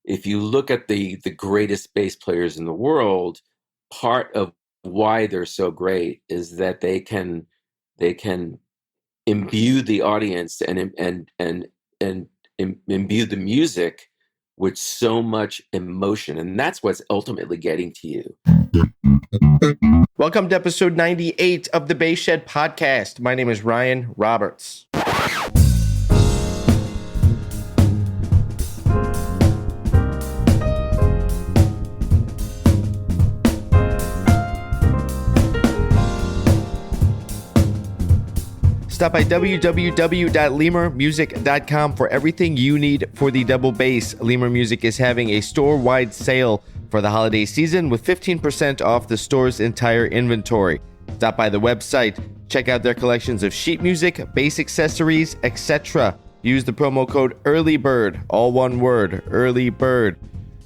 if you look at the greatest bass players in the world, part of why they're so great is that they can imbue the audience and imbue the music with so much emotion, and that's what's ultimately getting to you. Welcome to episode 98 of the Bass Shed podcast. My name is Ryan Roberts. Stop by www.lemurmusic.com for everything you need for the double bass. Lemur Music is having a store-wide sale for the holiday season with 15% off the store's entire inventory. Stop by the website, check out their collections of sheet music, bass accessories, etc. Use the promo code EARLYBIRD, all one word, EARLYBIRD,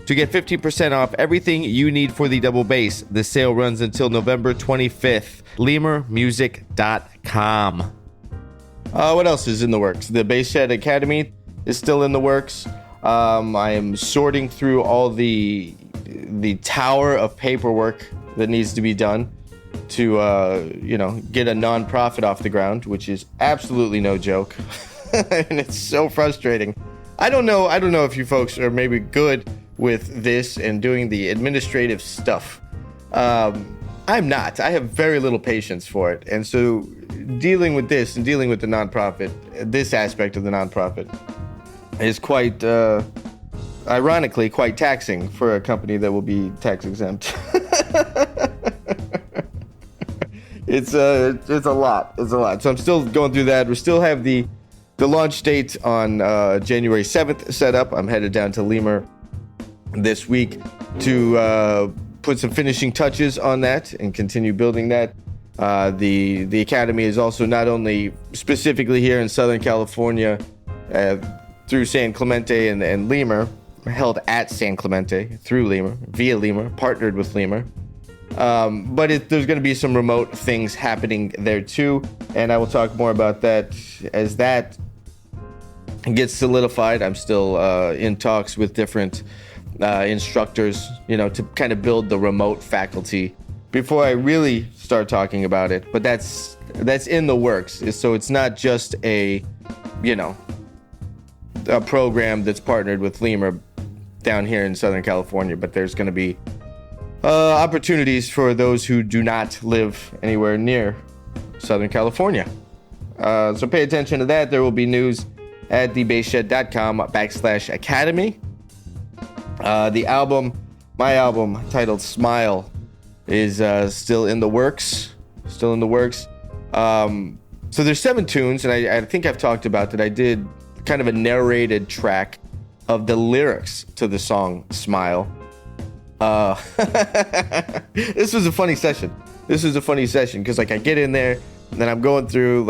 to get 15% off everything you need for the double bass. The sale runs until November 25th. lemurmusic.com. What else is in the works? The Bass Shed Academy is still in the works. I am sorting through all the tower of paperwork that needs to be done to get a nonprofit off the ground, which is absolutely no joke. And it's so frustrating. I don't know if you folks are maybe good with this and doing the administrative stuff. I'm not. I have very little patience for it. And so dealing with this and dealing with the nonprofit, this aspect of the nonprofit, is quite, ironically, quite taxing for a company that will be tax exempt. It's a lot. It's a lot. So I'm still going through that. We still have the launch date on January 7th set up. I'm headed down to Lemur this week to put some finishing touches on that and continue building that. The Academy is also not only specifically here in Southern California through San Clemente and Lemur, held at San Clemente through Lemur, via Lemur, partnered with Lemur. But there's going to be some remote things happening there too, and I will talk more about that as that gets solidified. I'm still in talks with different instructors, to kind of build the remote faculty before I really start talking about it. But that's in the works. So it's not just a program that's partnered with Lemur down here in Southern California, but there's going to be opportunities for those who do not live anywhere near Southern California. So pay attention to that. There will be news at thebasshed.com/academy. My album titled Smile is still in the works. So there's 7 tunes, and I think I've talked about that. I did kind of a narrated track of the lyrics to the song Smile. This was a funny session because I get in there and then I'm going through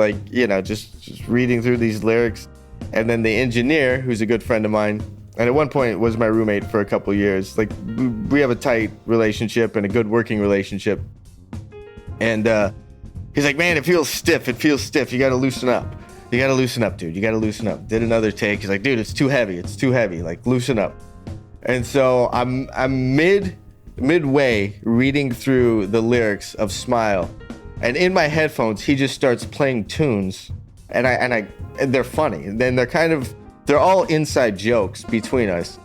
just reading through these lyrics, and then the engineer, who's a good friend of mine, and at one point was my roommate for a couple years. We have a tight relationship and a good working relationship. And he's like, man, it feels stiff. You got to loosen up. You got to loosen up, dude. You got to loosen up. Did another take. He's like, dude, it's too heavy. Loosen up. And so I'm midway reading through the lyrics of Smile. And in my headphones, he just starts playing tunes. And they're funny. And then they're all inside jokes between us.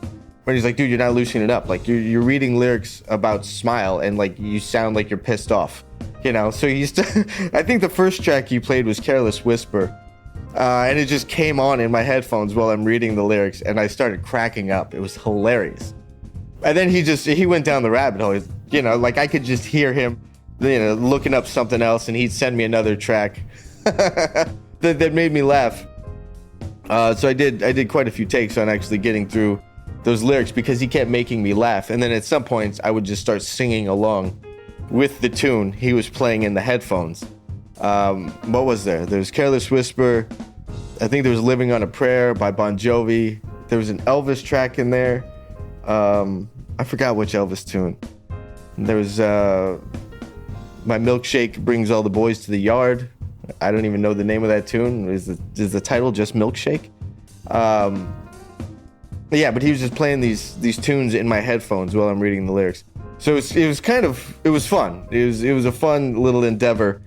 When he's like, dude, you're not loosening it up. You're reading lyrics about Smile, and you sound like you're pissed off. So I think the first track he played was Careless Whisper. And it just came on in my headphones while I'm reading the lyrics, and I started cracking up. It was hilarious. And then he went down the rabbit hole. I could just hear him, looking up something else, and he'd send me another track that made me laugh. So I did quite a few takes on actually getting through those lyrics because he kept making me laugh. And then at some points I would just start singing along with the tune he was playing in the headphones. What was there? There was Careless Whisper. I think there was Living on a Prayer by Bon Jovi. There was an Elvis track in there. I forgot which Elvis tune. There was My Milkshake Brings All the Boys to the Yard. I don't even know the name of that tune. Is the title just Milkshake? Yeah, but he was just playing these tunes in my headphones while I'm reading the lyrics. So it was fun. It was a fun little endeavor,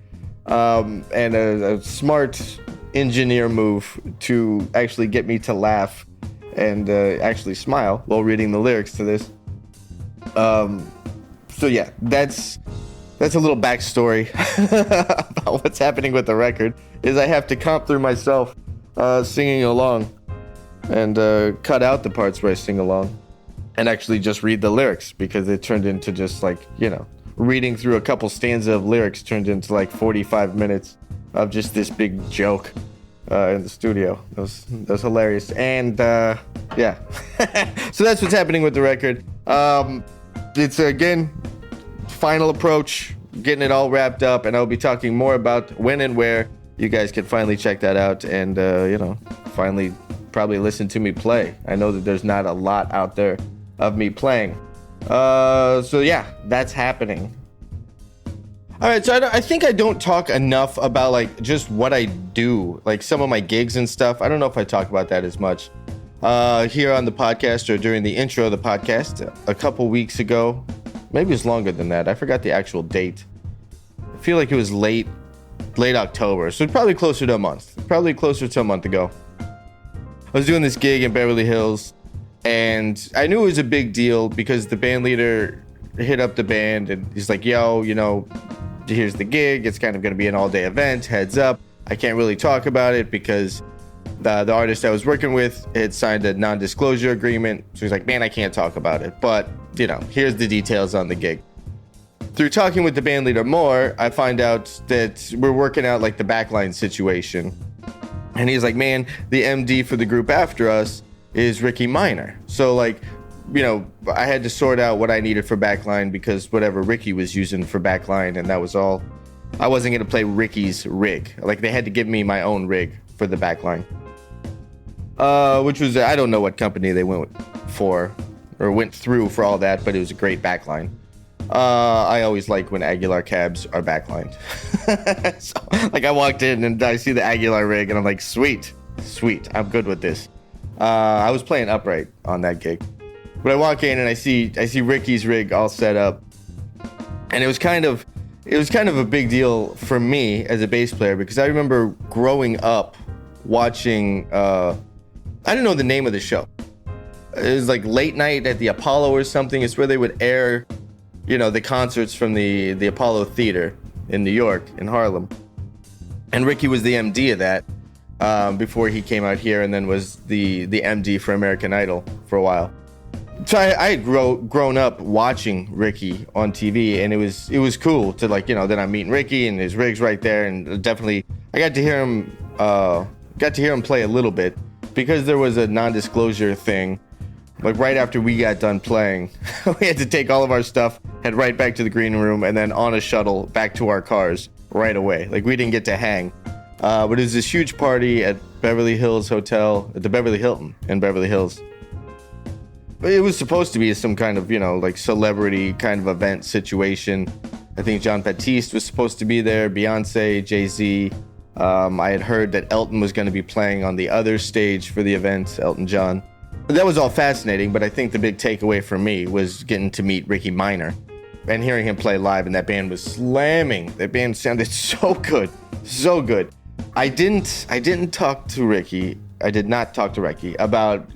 and a smart engineer move to actually get me to laugh and actually smile while reading the lyrics to this. So yeah, that's a little backstory about what's happening with the record. Is I have to comp through myself singing along and cut out the parts where I sing along and actually just read the lyrics, because it turned into just like, reading through a couple stanzas of lyrics turned into like 45 minutes of just this big joke in the studio. That was hilarious. And yeah, so that's what's happening with the record. It's again, final approach, getting it all wrapped up, and I'll be talking more about when and where you guys can finally check that out and finally probably listen to me play. I know that there's not a lot out there of me playing. So yeah, that's happening. All right, so I think I don't talk enough about like just what I do, like some of my gigs and stuff. I don't know if I talk about that as much here on the podcast or during the intro of the podcast a couple weeks ago. Maybe it's longer than that. I forgot the actual date. I feel like it was late October, so probably closer to a month. Probably closer to a month ago. I was doing this gig in Beverly Hills, and I knew it was a big deal because the band leader hit up the band and he's like, yo, here's the gig. It's kind of going to be an all-day event. Heads up. I can't really talk about it because the artist I was working with had signed a non-disclosure agreement. So he's like, man, I can't talk about it. But, here's the details on the gig. Through talking with the band leader more, I find out that we're working out like the backline situation. And he's like, man, the MD for the group after us is Ricky Minor. So like, I had to sort out what I needed for backline because whatever Ricky was using for backline, and that was all. I wasn't going to play Ricky's rig. Like, they had to give me my own rig for the backline. Which was, I don't know what company they went through for all that, but it was a great backline. I always like when Aguilar cabs are backlined. So, like, I walked in and I see the Aguilar rig and I'm like, sweet, I'm good with this. I was playing upright on that gig. But I walk in and I see Ricky's rig all set up. And it was kind of a big deal for me as a bass player because I remember growing up watching, I don't know the name of the show. It was like late night at the Apollo or something. It's where they would air, the concerts from the Apollo Theater in New York, in Harlem. And Ricky was the MD of that before he came out here and then was the MD for American Idol for a while. So I had grown up watching Ricky on TV, and it was cool to then I'm meeting Ricky and his rig's right there, and definitely I got to hear him play a little bit because there was a non-disclosure thing. Like right after we got done playing, we had to take all of our stuff, head right back to the green room, and then on a shuttle back to our cars right away. Like we didn't get to hang, but it was this huge party at Beverly Hills Hotel, at the Beverly Hilton in Beverly Hills. It was supposed to be some kind of, like celebrity kind of event situation. I think John Putnam was supposed to be there, Beyonce, Jay-Z. I had heard that Elton was going to be playing on the other stage for the event, Elton John. That was all fascinating, but I think the big takeaway for me was getting to meet Ricky Minor and hearing him play live, and that band was slamming. That band sounded so good, so good. I didn't talk to Ricky. I did not talk to Ricky about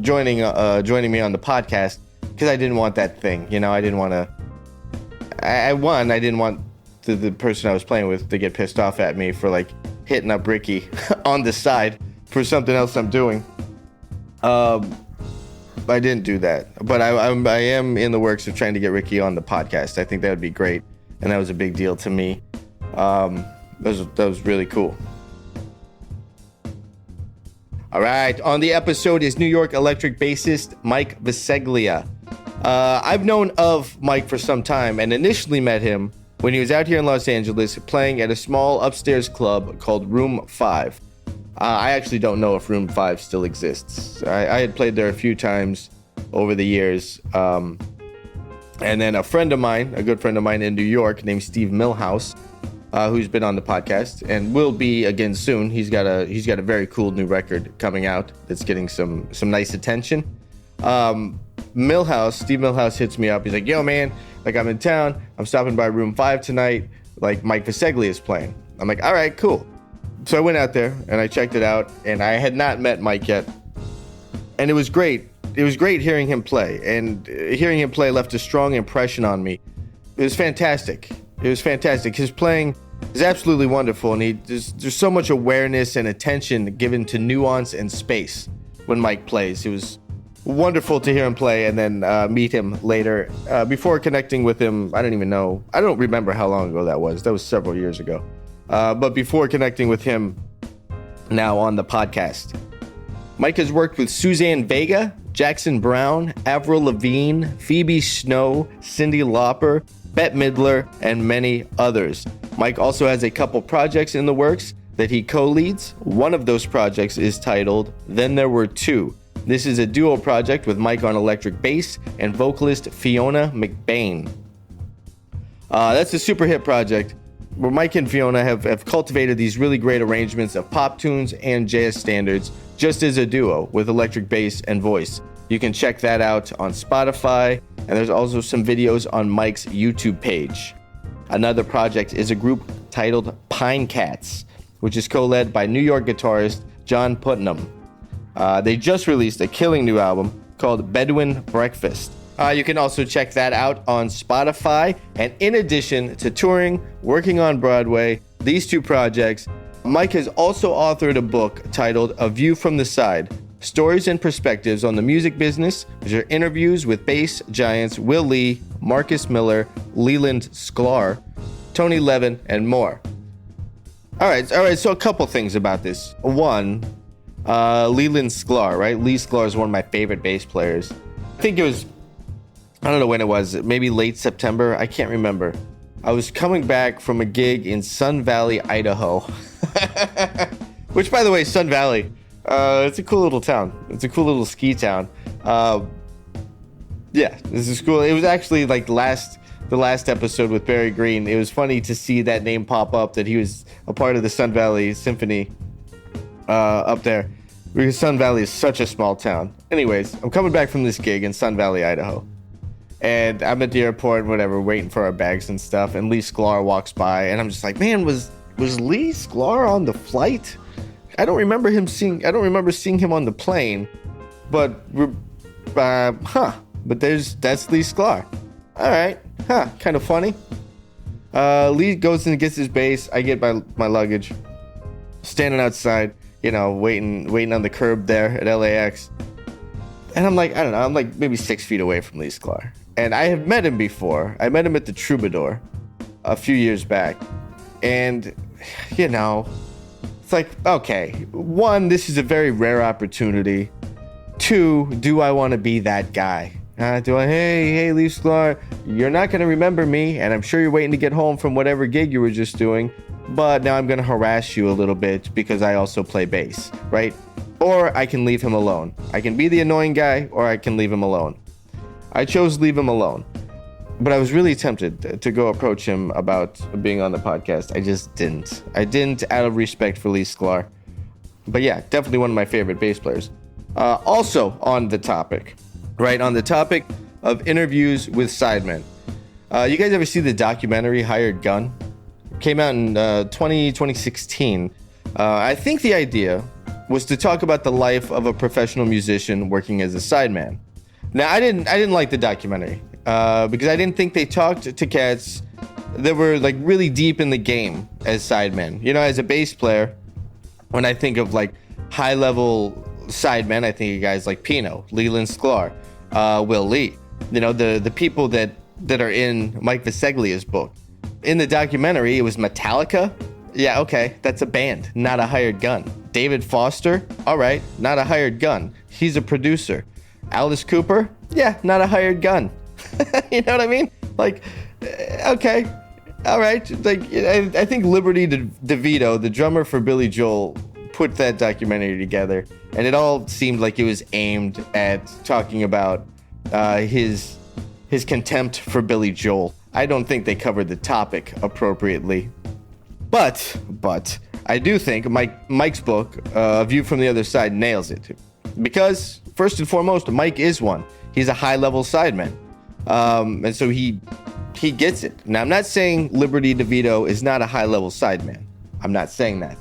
joining me on the podcast because I didn't want that thing. I didn't want to. I didn't want the person I was playing with to get pissed off at me for like hitting up Ricky on the side for something else I'm doing. I didn't do that, but I am in the works of trying to get Ricky on the podcast. I think that would be great, and that was a big deal to me. That was really cool. All right, on the episode is New York Electric bassist Mike Visceglia. I've known of Mike for some time and initially met him when he was out here in Los Angeles playing at a small upstairs club called Room 5. I actually don't know if Room 5 still exists. I had played there a few times over the years. And then a good friend of mine in New York named Steve Milhouse, who's been on the podcast and will be again soon. He's got a very cool new record coming out that's getting some nice attention. Steve Milhouse hits me up. He's like, yo, man, like, I'm in town. I'm stopping by room 5 tonight. Like, Mike Visceglia is playing. I'm like, all right, cool. So I went out there and I checked it out, and I had not met Mike yet. And it was great. It was great hearing him play, and hearing him play left a strong impression on me. It was fantastic. His playing is absolutely wonderful, and there's so much awareness and attention given to nuance and space when Mike plays. It was wonderful to hear him play and then meet him later. Before connecting with him, I don't remember how long ago that was. That was several years ago. But before connecting with him now on the podcast, Mike has worked with Suzanne Vega, Jackson Browne, Avril Lavigne, Phoebe Snow, Cyndi Lauper, Bette Midler, and many others. Mike also has a couple projects in the works that he co-leads. One of those projects is titled Then There Were Two. This is a duo project with Mike on electric bass and vocalist Fiona McBain. That's a super hit project where Mike and Fiona have cultivated these really great arrangements of pop tunes and jazz standards just as a duo with electric bass and voice. You can check that out on Spotify, and there's also some videos on Mike's YouTube page. Another project is a group titled Pine Cats, which is co-led by New York guitarist John Putnam. They just released a killing new album called Bedouin Breakfast. You can also check that out on Spotify. And in addition to touring, working on Broadway, these two projects, Mike has also authored a book titled A View from the Side, Stories and Perspectives on the Music Business, which are interviews with bass giants Will Lee, Marcus Miller, Leland Sklar, Tony Levin, and more. All right, so a couple things about this. One, Leland Sklar, right? Lee Sklar is one of my favorite bass players. I think it was, I don't know when it was, maybe late September, I can't remember. I was coming back from a gig in Sun Valley, Idaho. Which, by the way, Sun Valley, it's a cool little town. It's a cool little ski town. Yeah, this is cool. It was actually like the last episode with Barry Green. It was funny to see that name pop up, that he was a part of the Sun Valley Symphony up there. Because Sun Valley is such a small town. Anyways, I'm coming back from this gig in Sun Valley, Idaho. And I'm at the airport, whatever, waiting for our bags and stuff. And Lee Sklar walks by, and I'm just like, man, was Lee Sklar on the flight? I don't remember seeing him on the plane. But But that's Lee Sklar. All right, kind of funny. Lee goes and gets his bass. I get my luggage. Standing outside, waiting on the curb there at LAX. And I'm like, I don't know, I'm like maybe 6 feet away from Lee Sklar. And I have met him before. I met him at the Troubadour a few years back. And, it's like, okay, one, this is a very rare opportunity. Two, do I want to be that guy? Hey, Lee Sklar, you're not going to remember me, and I'm sure you're waiting to get home from whatever gig you were just doing, but now I'm going to harass you a little bit because I also play bass, right? Or I can leave him alone. I can be the annoying guy, or I can leave him alone. I chose leave him alone, but I was really tempted to go approach him about being on the podcast. I just didn't. I didn't out of respect for Lee Sklar. But yeah, definitely one of my favorite bass players. Also on the topic of interviews with sidemen. You guys ever see the documentary Hired Gun? It came out in 2016. I think the idea was to talk about the life of a professional musician working as a sideman. Now, I didn't like the documentary because I didn't think they talked to cats that were like really deep in the game as sidemen. As a bass player, when I think of like high level sidemen, I think of guys like Pino, Leland Sklar, Will Lee, the people that are in Mike Visceglia's book. In the documentary, it was Metallica. Yeah, okay, that's a band, not a hired gun. David Foster, all right, not a hired gun. He's a producer. Alice Cooper, yeah, not a hired gun. You know what I mean? Like, okay, all right. Like, I think Liberty DeVito, the drummer for Billy Joel, put that documentary together, and it all seemed like it was aimed at talking about his contempt for Billy Joel. I don't think they covered the topic appropriately, but I do think Mike's book, A View from the Other Side, nails it, because first and foremost, Mike is one. He's a high-level sideman. And so he gets it. Now, I'm not saying Liberty DeVito is not a high-level sideman. I'm not saying that.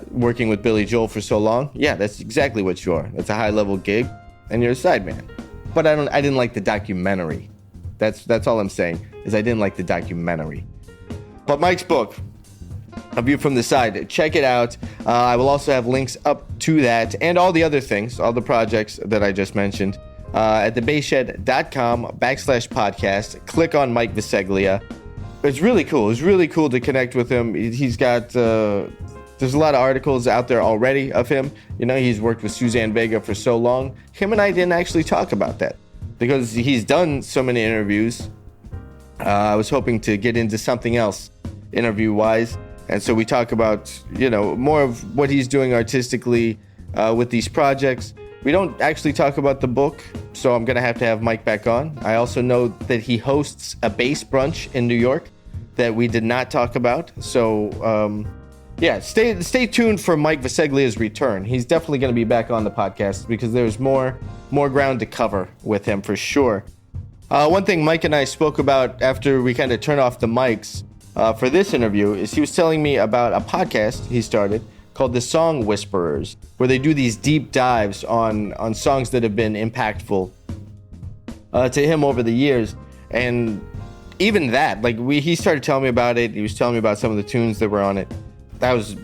Working with Billy Joel for so long, yeah, that's exactly what you are. That's a high-level gig, and you're a sideman. But I didn't like the documentary. That's all I'm saying, is I didn't like the documentary. But Mike's book, A View from the Side, check it out. I will also have links up to that and all the other things, all the projects that I just mentioned, at thebasshed.com/podcast. Click on Mike Visceglia. It's really cool. It's really cool to connect with him. He's got, there's a lot of articles out there already of him. You know, he's worked with Suzanne Vega for so long. Him and I didn't actually talk about that because he's done so many interviews. I was hoping to get into something else interview-wise. And so we talk about, you know, more of what he's doing artistically with these projects. We don't actually talk about the book, so I'm going to have Mike back on. I also know that he hosts a bass brunch in New York that we did not talk about. So, yeah, stay tuned for Mike Viseglia's return. He's definitely going to be back on the podcast because there's more ground to cover with him for sure. One thing Mike and I spoke about after we kind of turned off the mics for this interview is he was telling me about a podcast he started called The Song Whisperers, where they do these deep dives on songs that have been impactful to him over the years. And even that, like he started telling me about it. He was telling me about some of the tunes that were on it. I was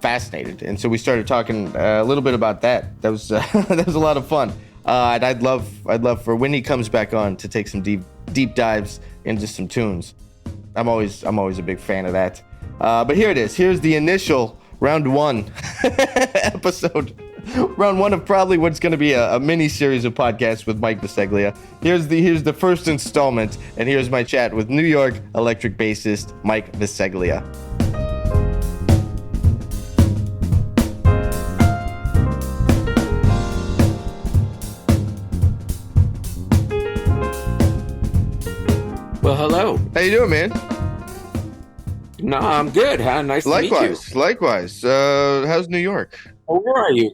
fascinated, and so we started talking a little bit about that. That was that was a lot of fun. And I'd love for when he comes back on to take some deep dives into some tunes. I'm always a big fan of that. But here it is. Here's the initial round one episode. Round one of probably what's going to be a mini series of podcasts with Mike Visceglia. Here's the first installment, and here's my chat with New York electric bassist Mike Visceglia. Well, hello. How you doing, man? No, I'm good. Nice to meet you. Likewise. How's New York? Oh, where are you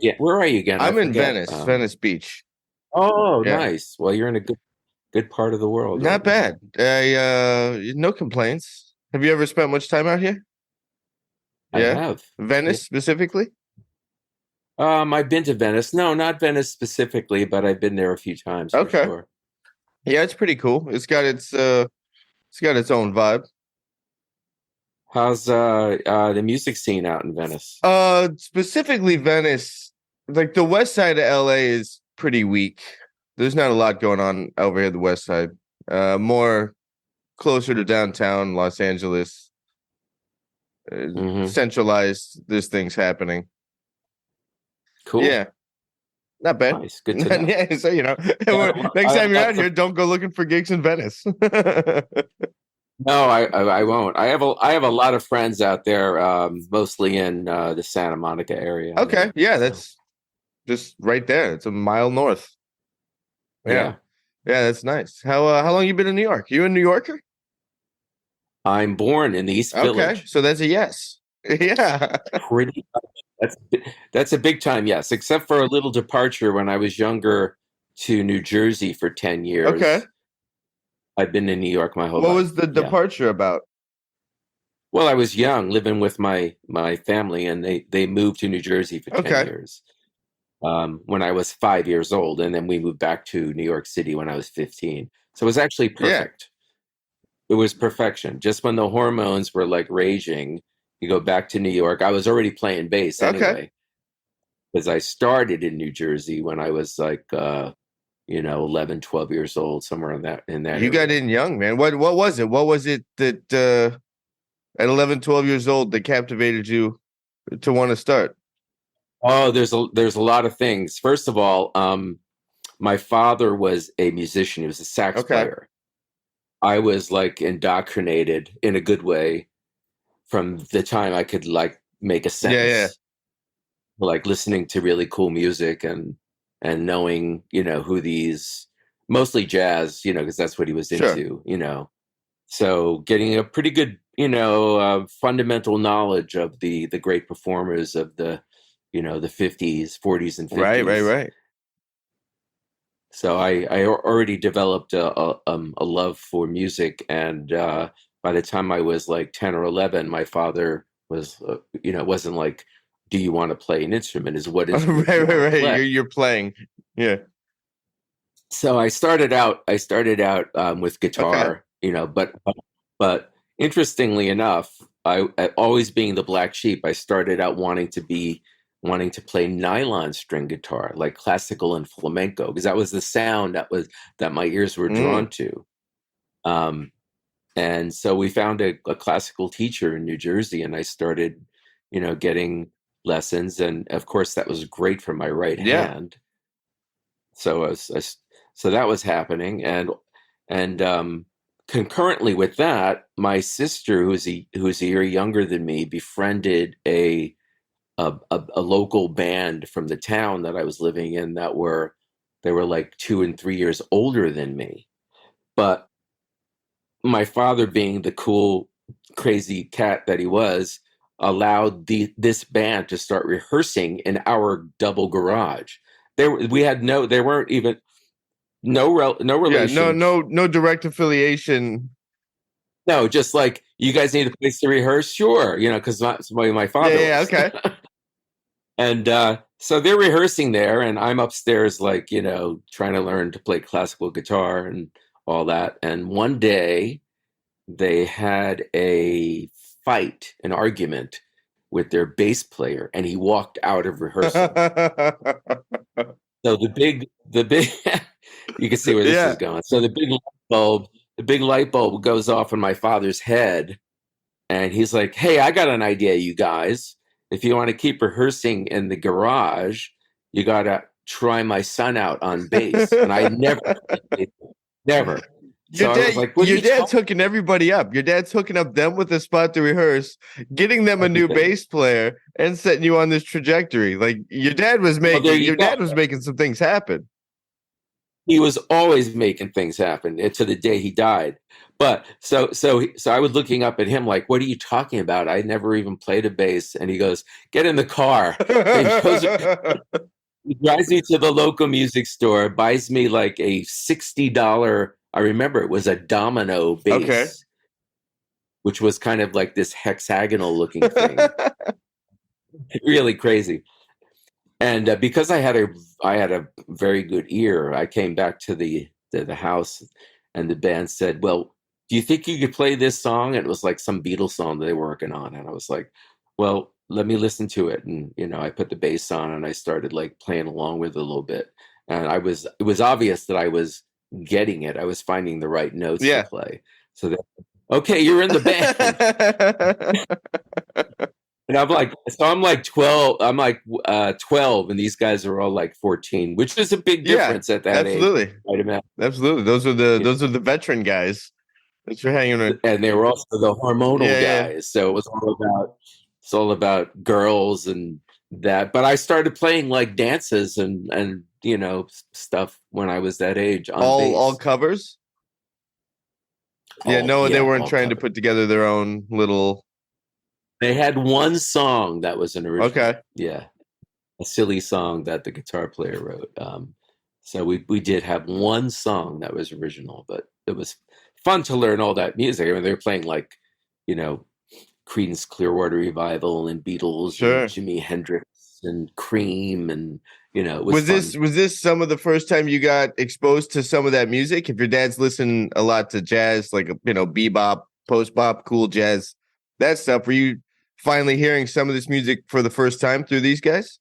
again? I'm in Venice, Venice Beach. Oh, Yeah. Nice. Well, you're in a good part of the world. Not bad. No complaints. Have you ever spent much time out here? I have. Venice specifically? I've been to Venice. No, not Venice specifically, but I've been there a few times. For sure. Yeah, it's pretty cool. It's got its own vibe. How's the music scene out in Venice? Specifically Venice, like the west side of LA is pretty weak. There's not a lot going on over here the west side. More closer to downtown Los Angeles. Centralized, there's things happening. Cool. Yeah. Not bad. Nice. Good to know. Yeah, so next time you're out here, don't go looking for gigs in Venice. No, I won't. I have a lot of friends out there, mostly in the Santa Monica area. Okay, yeah, that's just right there. It's a mile north. Yeah, that's nice. How long you been in New York? You a New Yorker? I'm born in the East Village. Okay, so that's a yes. Yeah, pretty much. That's a big time yes, except for a little departure when I was younger to New Jersey for 10 years. Okay. I've been in New York my whole life. What was the departure about? Well, I was young, living with my family, and they moved to New Jersey for 10 years when I was 5 years old, and then we moved back to New York City when I was 15. So it was actually perfect. Yeah. It was perfection. Just when the hormones were like raging, you go back to New York. I was already playing bass anyway, because I started in New Jersey when I was like 11, 12 years old, somewhere in that You area. got in young, man. What was it? What was it that at 11, 12 years old that captivated you to want to start? Oh, there's a lot of things. First of all, my father was a musician. He was a sax player. I was like indoctrinated in a good way from the time I could like make a sentence. Like listening to really cool music and knowing, who these, mostly jazz, because that's what he was into, So getting a pretty good, fundamental knowledge of the great performers of the, the 50s, 40s and 50s. Right. So I already developed a love for music, and by the time I was like 10 or 11, my father was, wasn't like, "Do you want to play an instrument?" Is what instrument do Right, you right, want to right. play? You're playing. Yeah. So I started out. With Okay. guitar, but interestingly enough, always being the black sheep, I started out wanting to play nylon string guitar, like classical and flamenco, because that was the sound that my ears were Mm. drawn to. Um, and so we found a classical teacher in New Jersey, and I started, getting lessons, and of course that was great for my right Yeah. hand. So so that was happening, and concurrently with that, my sister, who's a year younger than me, befriended a local band from the town that I was living in they were like 2 and 3 years older than me. But my father, being the cool, crazy cat that he was, allowed this band to start rehearsing in our double garage. There weren't even no Yeah. relation. No direct affiliation. No, just like, you guys need a place to rehearse, sure, because my Yeah, father yeah, was. okay. And so they're rehearsing there, and I'm upstairs, like, trying to learn to play classical guitar and all that. And one day they had an argument with their bass player, and he walked out of rehearsal. So the big, you can see where this is Yeah. going. So the big light bulb goes off in my father's head, and he's like, "Hey, I got an idea, you guys. If you want to keep rehearsing in the garage, you got to try my son out on bass." And I never. Your So I was dad, like, "What are your you dad's talking?" hooking everybody up. Your dad's hooking up them with a spot to rehearse, getting them a new Everything. bass player, and setting you on this trajectory. Like Well, there you your go. dad was making some things happen. He was always making things happen, to the day he died. But so I was looking up at him like, "What are you talking about? I never even played a bass." And he goes, "Get in the car." And he drives me to the local music store, buys me like a $60. I remember it was a domino Okay. bass, which was kind of like this hexagonal looking thing. Really crazy. And because I had a very good ear, I came back to the house, and the band said, "Well, do you think you could play this song?" And it was like some Beatles song that they were working on, and I was like, "Well, let me listen to it." And I put the bass on, and I started like playing along with it a little bit, and it was obvious that I was getting it. I was finding the right notes to Yeah. play. So that, okay, you're in the band. And I'm like 12. I'm like 12, and these guys are all like 14, which is a big Yeah, difference at that age. absolutely. I'd imagine. Absolutely. Those are the veteran guys that you're hanging with. And they were also the hormonal Yeah, yeah. guys, so it's all about girls and that. But I started playing like dances and stuff when I was that age on All bass. covers? Yeah, no, they Yeah, weren't all trying to covered. put together their own little. They had one song that was an Okay. original. Yeah, a silly song that the guitar player wrote. So we did have one song that was original, but it was fun to learn all that music. I mean, they were playing like, you know, Creedence Clearwater Revival and Beatles and Sure. Jimi Hendrix and Cream, and it was fun. Was this some of the first time you got exposed to some of that music? If your dad's listening a lot to jazz, like bebop, post bop, cool jazz, that stuff, were you finally hearing some of this music for the first time through these guys?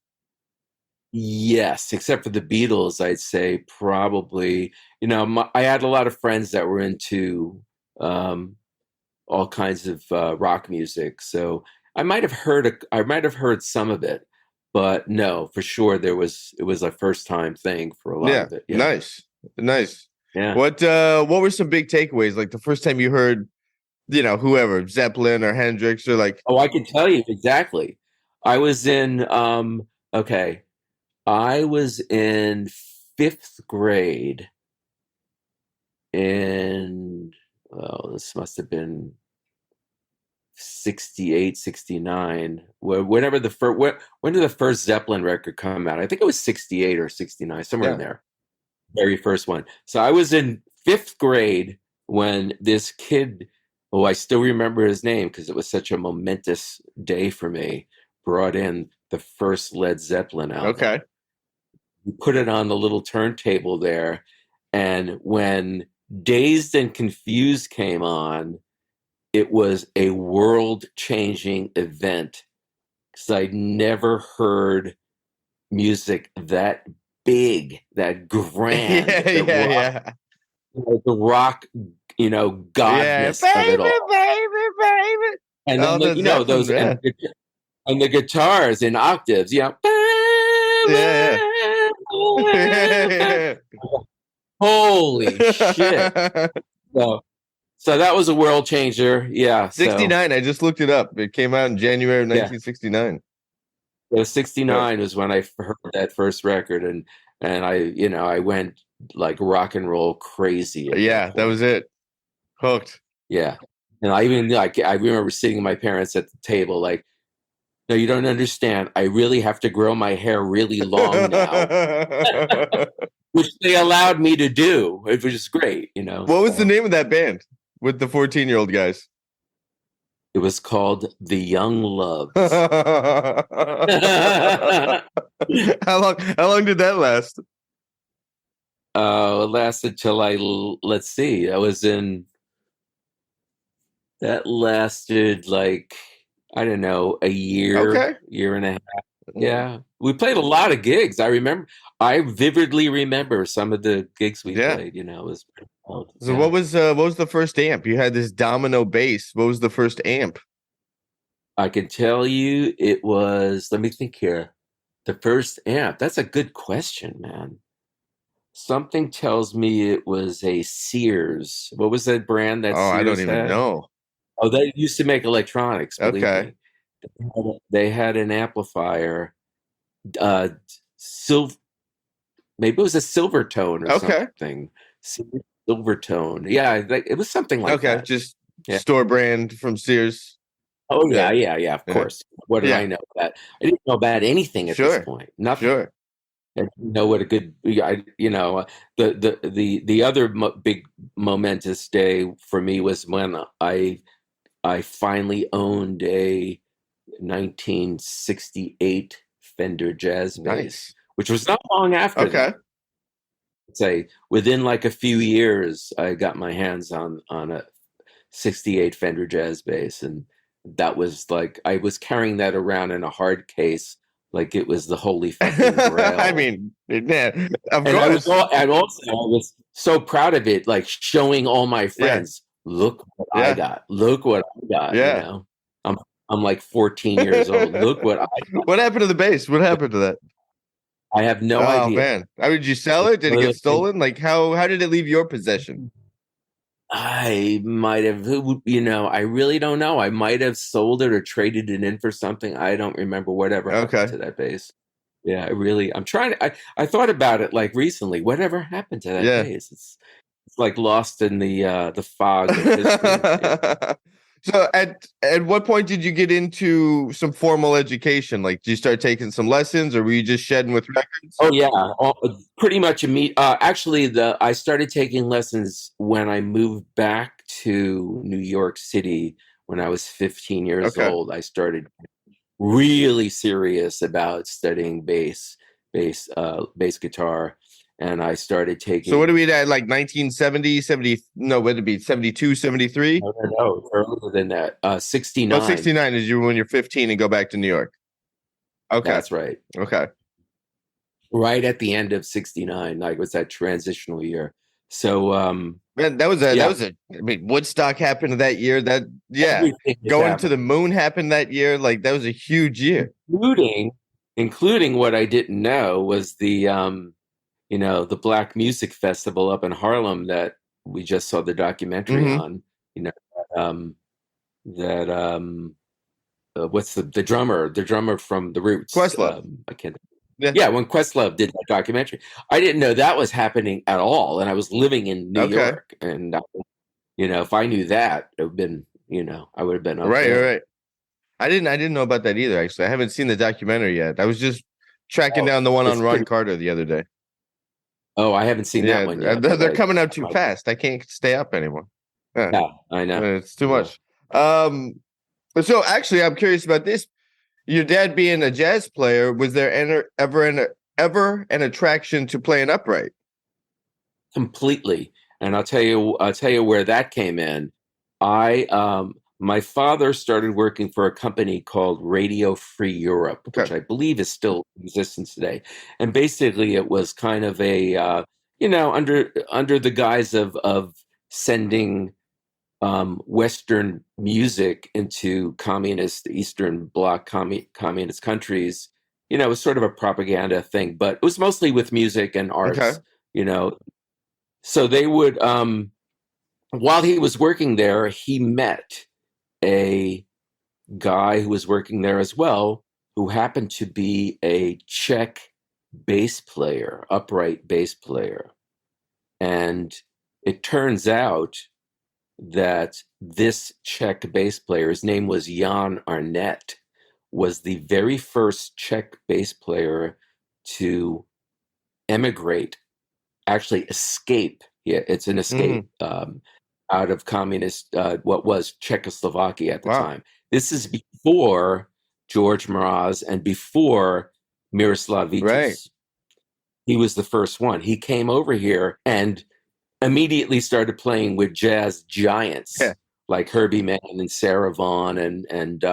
Yes, except for the Beatles, I'd say probably. I had a lot of friends that were into um, all kinds of rock music. So I might have heard some of it, but no, for sure it was a first time thing for a lot Yeah, of it. Yeah. nice, nice. Yeah. What were some big takeaways? Like the first time you heard, whoever, Zeppelin or Hendrix or like, Oh, I can tell you exactly. I was in okay. I was in fifth grade in, well, this must have been 68, 69. Whenever when did the first Zeppelin record come out? I think it was 68 or 69, somewhere in yeah, there. very first one. So I was in 5th grade when this kid, oh, I still remember his name because it was such a momentous day for me, brought in the first Led Zeppelin album. Okay. We put it on the little turntable there. And when Dazed and Confused came on, it was a world-changing event because I'd never heard music that big, that grand, yeah. The rock, godness of it all. Baby. And then those and the guitars in octaves, yeah. Holy shit. So that was a world changer. Yeah. 69. I just looked it up. It came out in January of 1969. Yeah, 69 was when I heard that first record, and I went like rock and roll crazy. Yeah, that was it. Hooked. Yeah. And I remember sitting with my parents at the table like, no, you don't understand. I really have to grow my hair really long now. Which they allowed me to do, which is great, What was the name of that band with the 14-year-old guys? It was called The Young Loves. How long did that last? It lasted till let's see. That lasted like, I don't know, a year, year and a half. Yeah. We played a lot of gigs. I vividly remember some of the gigs we played, it was pretty cool. So what was the first amp? You had this Domino bass. What was the first amp? I can tell you it was, let me think here. The first amp. That's a good question, man. Something tells me it was a Sears. What was that brand that Sears I don't even know. Oh, they used to make electronics. Believe me. They had an amplifier. Maybe it was a Silvertone or something. Silvertone. Yeah, it was something like that. Just store brand from Sears. Oh, yeah, of course. What did I know about? I didn't know about anything at this point. Nothing. Sure. I didn't know what a good, the other big momentous day for me was when I finally owned a 1968 Fender Jazz bass, which was not long after that. Say within like a few years, I got my hands on a 68 Fender Jazz bass, and that was like I was carrying that around in a hard case, like it was the holy fucking grail. I mean, man, of course. I was so proud of it, like showing all my friends, look what I got. Look what I got. Yeah. I'm like 14 years old. Look what I got. What happened to the bass? What happened to that? I have no idea. Oh man. Did you sell it? Did it get stolen? Like how did it leave your possession? I might have, I really don't know. I might have sold it or traded it in for something. I don't remember whatever happened to that bass. Yeah, I thought about it like recently. Whatever happened to that bass? It's like lost in the fog of history. So at what point did you get into some formal education? Like, did you start taking some lessons, or were you just shedding with records? Oh yeah, pretty much actually, I started taking lessons when I moved back to New York City when I was 15 years old. I started really serious about studying bass guitar. And I started taking. So what do we at, like 1970, 70? No, what would it be? 72, 73? No, earlier than that. 69. 69 is when you're 15 and go back to New York. Okay, that's right. Okay, right at the end of 69, like was that transitional year. So, man, that was I mean, Woodstock happened that year. Going to the moon happened that year. Like that was a huge year. Including what I didn't know was the the Black Music Festival up in Harlem that we just saw the documentary on, what's the drummer from The Roots? Questlove. I can't. Yeah, when Questlove did that documentary. I didn't know that was happening at all. And I was living in New York. And, if I knew that, it would have been, I would have been. Right. I didn't know about that either, actually. I haven't seen the documentary yet. I was just tracking down the one on Ron Carter the other day. Oh, I haven't seen that Yeah, one yet. they're coming out too fast. I can't stay up anymore. Yeah, Yeah, I know. it's too much. So actually, I'm curious about this. Your dad being a jazz player, was there ever an attraction to playing upright? Completely. And I'll tell you where that came in. My father started working for a company called Radio Free Europe, Okay. which I believe is still in existence today. And basically, it was kind of a under the guise of sending Western music into communist Eastern Bloc communist countries. It was sort of a propaganda thing, but it was mostly with music and arts. Okay. So they would, while he was working there, he met a guy who was working there as well, who happened to be a Czech bass player, upright bass player. And it turns out that this Czech bass player, his name was Jan Arnett, was the very first Czech bass player to emigrate, actually escape. Yeah, it's an escape out of communist, what was Czechoslovakia at the time. This is before George Mraz and before Miroslav Vitus. Right. He was the first one. He came over here and immediately started playing with jazz giants like Herbie Mann and Sarah Vaughan, and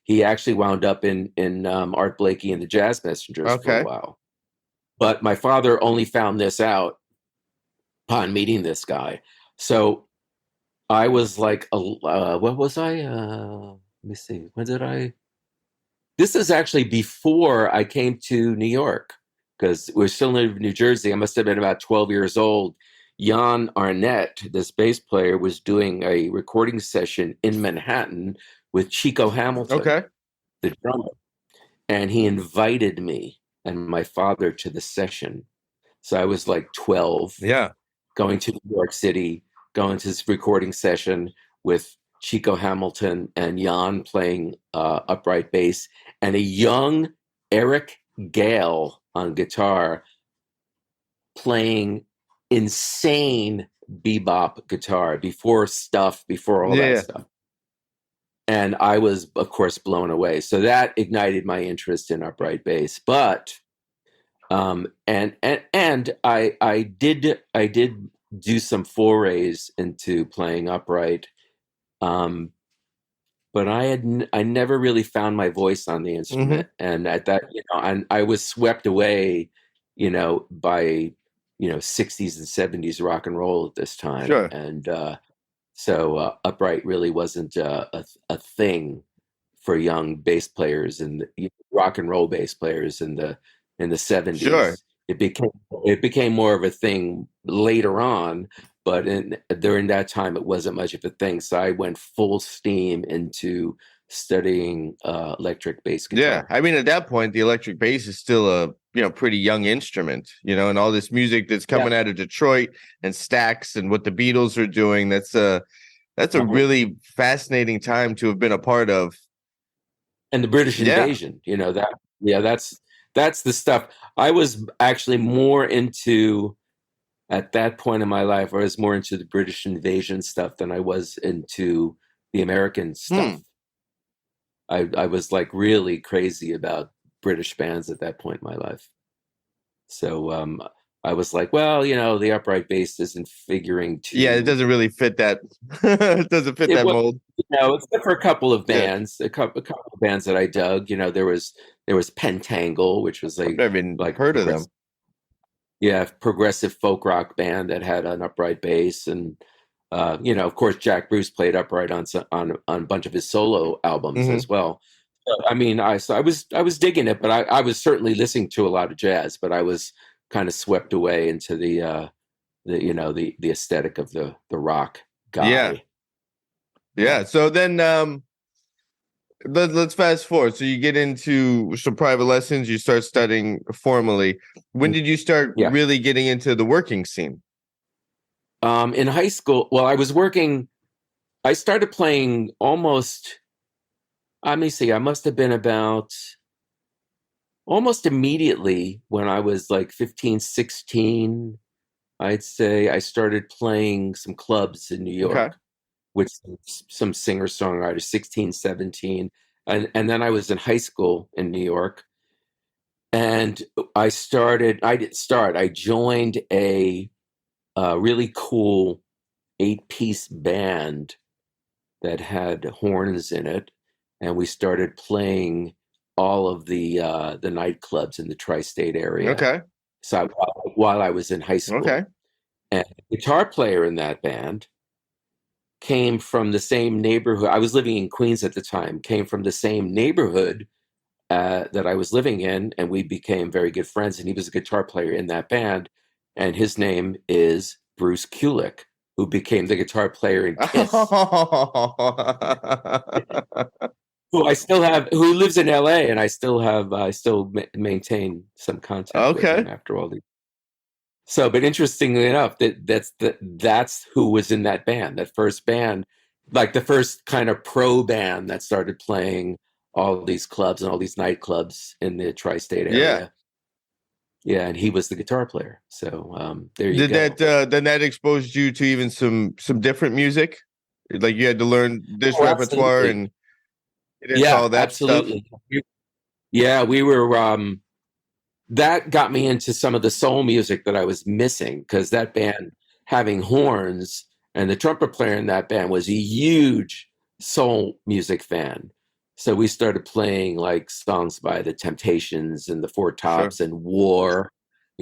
he actually wound up in Art Blakey and the Jazz Messengers for a while. But my father only found this out upon meeting this guy. So I was like, what was I? Let me see. When did I? This is actually before I came to New York, because we're still in New Jersey. I must have been about 12 years old. Jan Arnett, this bass player, was doing a recording session in Manhattan with Chico Hamilton, the drummer. And he invited me and my father to the session. So I was like 12, going to New York City, going to this recording session with Chico Hamilton and Jan playing upright bass, and a young Eric Gale on guitar playing insane bebop guitar before all that stuff. And I was, of course, blown away. So that ignited my interest in upright bass. But and I did do some forays into playing upright, but I never really found my voice on the instrument. And at that, and I was swept away, by 60s and 70s rock and roll at this time. And so upright really wasn't a thing for young bass players and rock and roll bass players in the 70s. It became more of a thing later on, but during that time it wasn't much of a thing. So I went full steam into studying electric bass guitar. Yeah, I mean, at that point, the electric bass is still a pretty young instrument, and all this music that's coming out of Detroit and Stax and what the Beatles are doing. That's a really fascinating time to have been a part of. And the British invasion, that's the stuff I was actually more into at that point in my life. I was more into the British invasion stuff than I was into the American stuff. I was like really crazy about British bands at that point in my life. So I was like, well, the upright bass isn't figuring to. Yeah, it doesn't really fit that. It doesn't fit that mold. Except for a couple of bands, a couple of bands that I dug. There was Pentangle, which was I've never even heard of them. Yeah, progressive folk rock band that had an upright bass, and of course, Jack Bruce played upright on a bunch of his solo albums as well. So, I mean, I was digging it, but I was certainly listening to a lot of jazz, but I was kind of swept away into the aesthetic of the rock guy. Yeah. So then let's fast forward. So you get into some private lessons. You start studying formally. When did you start really getting into the working scene? In high school, well, I started playing almost, let me see, I must have been about almost immediately when I was like 15, 16. I'd say I started playing some clubs in New Okay. York with some singer-songwriters, 16, 17. And then I was in high school in New York. And I joined a really cool 8-piece band that had horns in it. And we started playing all of the nightclubs in the tri-state area. Okay. So while I was in high school. Okay. And the guitar player in that band came from the same neighborhood. I was living in Queens at the time, came from the same neighborhood that I was living in, and we became very good friends. And he was a guitar player in that band, and his name is Bruce Kulick, who became the guitar player in Kiss. Who I still have, who lives in LA, and I still maintain some contact with him after all these. So, but interestingly enough, that's who was in that band, that first band, like the first kind of pro band that started playing all these clubs and all these nightclubs in the tri-state area. Yeah, and he was the guitar player. So there you go. Then that exposed you to even some different music? Like you had to learn this repertoire and all that absolutely. stuff? Yeah, we were that got me into some of the soul music that I was missing, because that band having horns, and the trumpet player in that band was a huge soul music fan. So we started playing like songs by the Temptations and the Four Tops and War,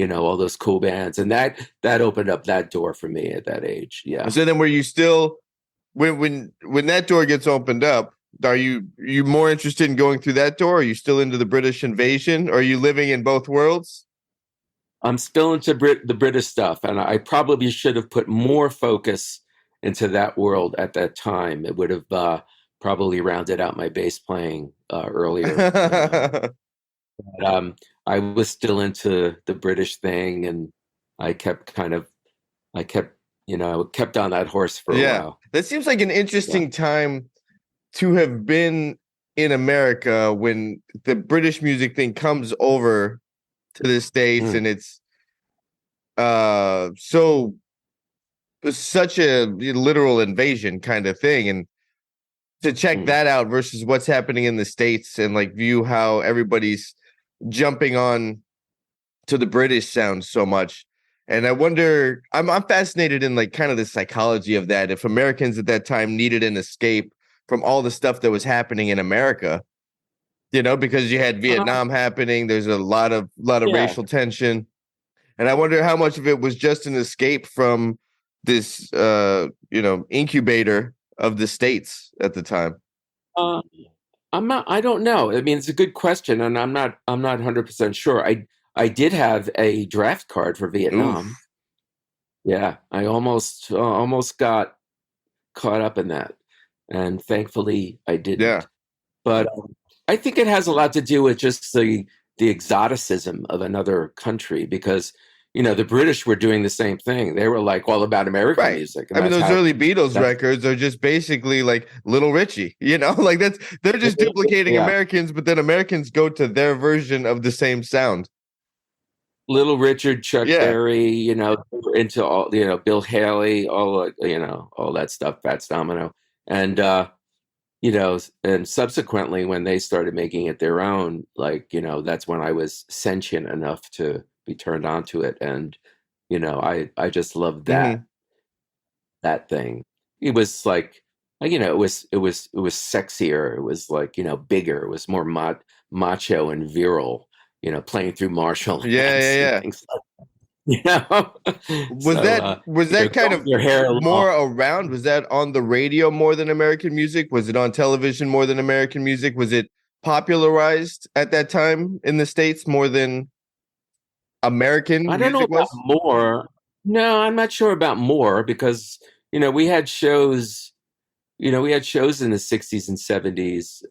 all those cool bands. And that opened up that door for me at that age. Yeah. So then were you still, when that door gets opened up, are you more interested in going through that door? Are you still into the British invasion? Or are you living in both worlds? I'm still into the British stuff, and I probably should have put more focus into that world at that time. It would have probably rounded out my bass playing earlier. But I was still into the British thing, and I kept on that horse for a while. That seems like an interesting time to have been in America when the British music thing comes over to the States, and it's such a literal invasion kind of thing. And to check that out versus what's happening in the States, and like view how everybody's jumping on to the British sound so much. And I wonder, I'm fascinated in like kind of the psychology of that. If Americans at that time needed an escape from all the stuff that was happening in America, because you had Vietnam happening, there's a lot of racial tension. And I wonder how much of it was just an escape from this, incubator of the States at the time. I don't know. I mean, it's a good question, and I'm not 100% sure. I did have a draft card for Vietnam. Oof. Yeah, I almost got caught up in that, and thankfully I didn't. Yeah. But I think it has a lot to do with just the exoticism of another country, because the British were doing the same thing. They were like all about American music. I mean, those early Beatles records are just basically like Little Richie, like they're just duplicating Americans, but then Americans go to their version of the same sound. Little Richard, Chuck Berry, into all, Bill Haley, all that stuff, Fats Domino. And, and subsequently when they started making it their own, that's when I was sentient enough to be turned on to it. And, I just loved that, that thing. It was like, it was sexier. It was like, bigger. It was more macho and virile, playing through Marshall. Yeah. Was that kind of more around? Was that on the radio more than American music? Was it on television more than American music? Was it popularized at that time in the States more than American music? I don't know about more. No, I'm not sure about more, because we had shows in the 60s and 70s,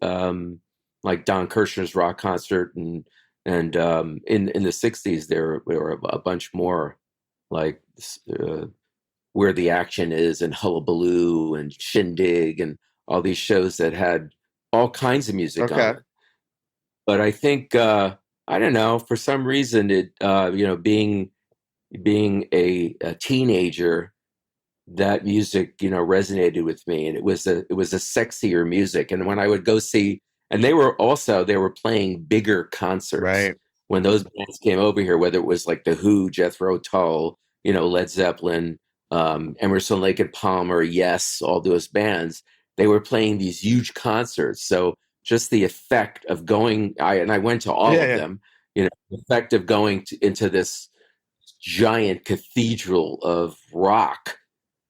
like Don Kirshner's rock concert, and in the 60s there were a bunch more, like Where the Action Is and Hullabaloo and Shindig and all these shows that had all kinds of music on it. But I think I don't know, for some reason it being being a teenager, that music, resonated with me, and it was a sexier music. And when I would go see, and they were playing bigger concerts Right. when those bands came over here, whether it was like the Who, Jethro Tull, Led Zeppelin, Emerson, Lake and Palmer, Yes, all those bands, they were playing these huge concerts. So just the effect of going, I went to all of them, the effect of going into this giant cathedral of rock,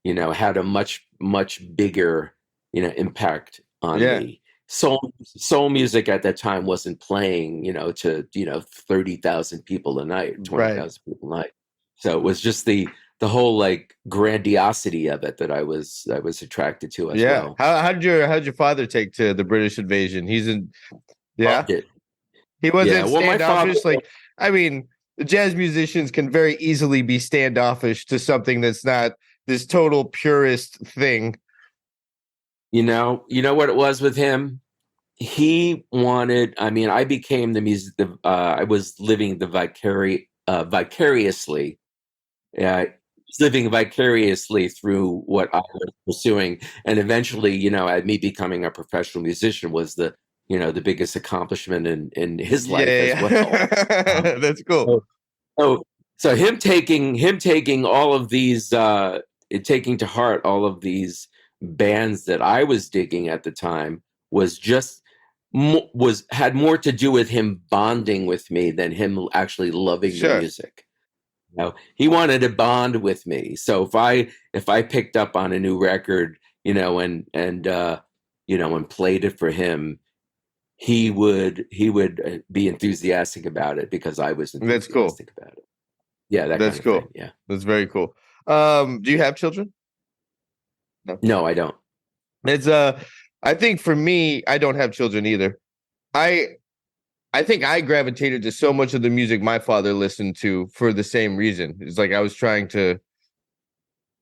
had a much, much bigger, impact on me. Soul music at that time wasn't playing, to 30,000 people a night, 20,000 people a night. So it was just the whole like grandiosity of it that I was attracted to as well. How did your father take to the British invasion? He wasn't standoffish. Like, I mean, the jazz musicians can very easily be standoffish to something that's not this total purist thing. You know what it was with him? He wanted, I became the music, I was living the vicariously, living vicariously through what I was pursuing. And eventually, me becoming a professional musician was the biggest accomplishment in his life as well. That's cool. So him taking all of these, taking to heart all of these bands that I was digging at the time had more to do with him bonding with me than him actually loving the music. He wanted to bond with me. So if I picked up on a new record, and played it for him, he would be enthusiastic about it because I was enthusiastic about it. Yeah, that's cool. Thing, yeah, that's very cool. Do you have children? No, I don't. It's I think for me, I don't have children either. I think I gravitated to so much of the music my father listened to for the same reason. It's like I was trying to.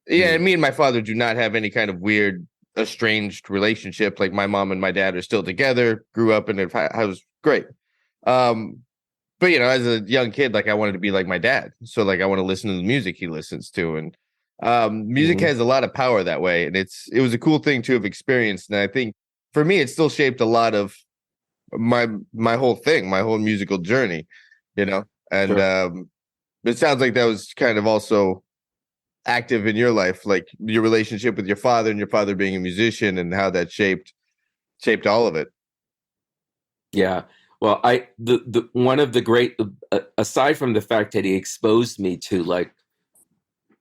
Yeah, me and my father do not have any kind of weird, estranged relationship. Like my mom and my dad are still together. Grew up in it. I was great. But as a young kid, like I wanted to be like my dad. So like I want to listen to the music he listens to, and music has a lot of power that way. And it was a cool thing to have experienced. And I think for me, it still shaped a lot of my whole thing, my whole musical journey, and it sounds like that was kind of also active in your life, like your relationship with your father and your father being a musician and how that shaped all of it. Yeah. Well, the one of the great, aside from the fact that he exposed me to like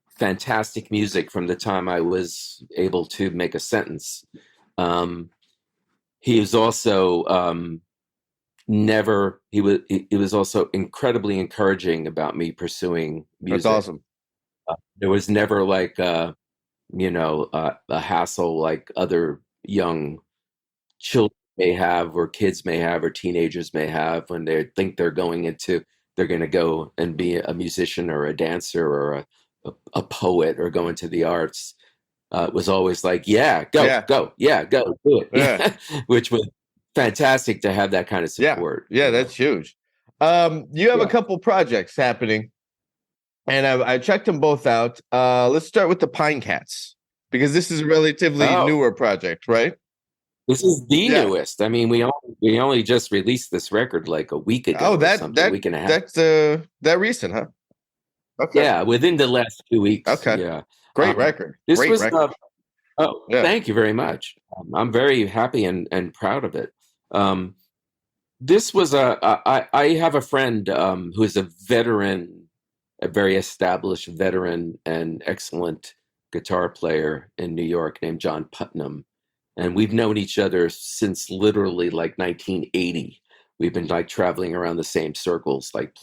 fantastic music from the time I was able to make a sentence, he was also he was also incredibly encouraging about me pursuing music. That's awesome. There was never like a hassle like other young children may have, or kids may have, or teenagers may have when they think they're going to go and be a musician or a dancer or a poet or go into the arts. It was always like, do it, which was fantastic to have that kind of support. Yeah, that's huge. You have a couple projects happening, and I checked them both out. Let's start with the Pine Cats, because this is a relatively newer project, right? This is the newest. I mean, we only just released this record like a week ago. A week and a half. That's that recent, huh? Okay. Yeah, within the last 2 weeks. Okay. Yeah. Great record. Thank you very much. I'm very happy and proud of it. This was I have a friend who is a veteran, a very established veteran and excellent guitar player in New York named John Putnam. And we've known each other since literally like 1980. We've been like traveling around the same circles, like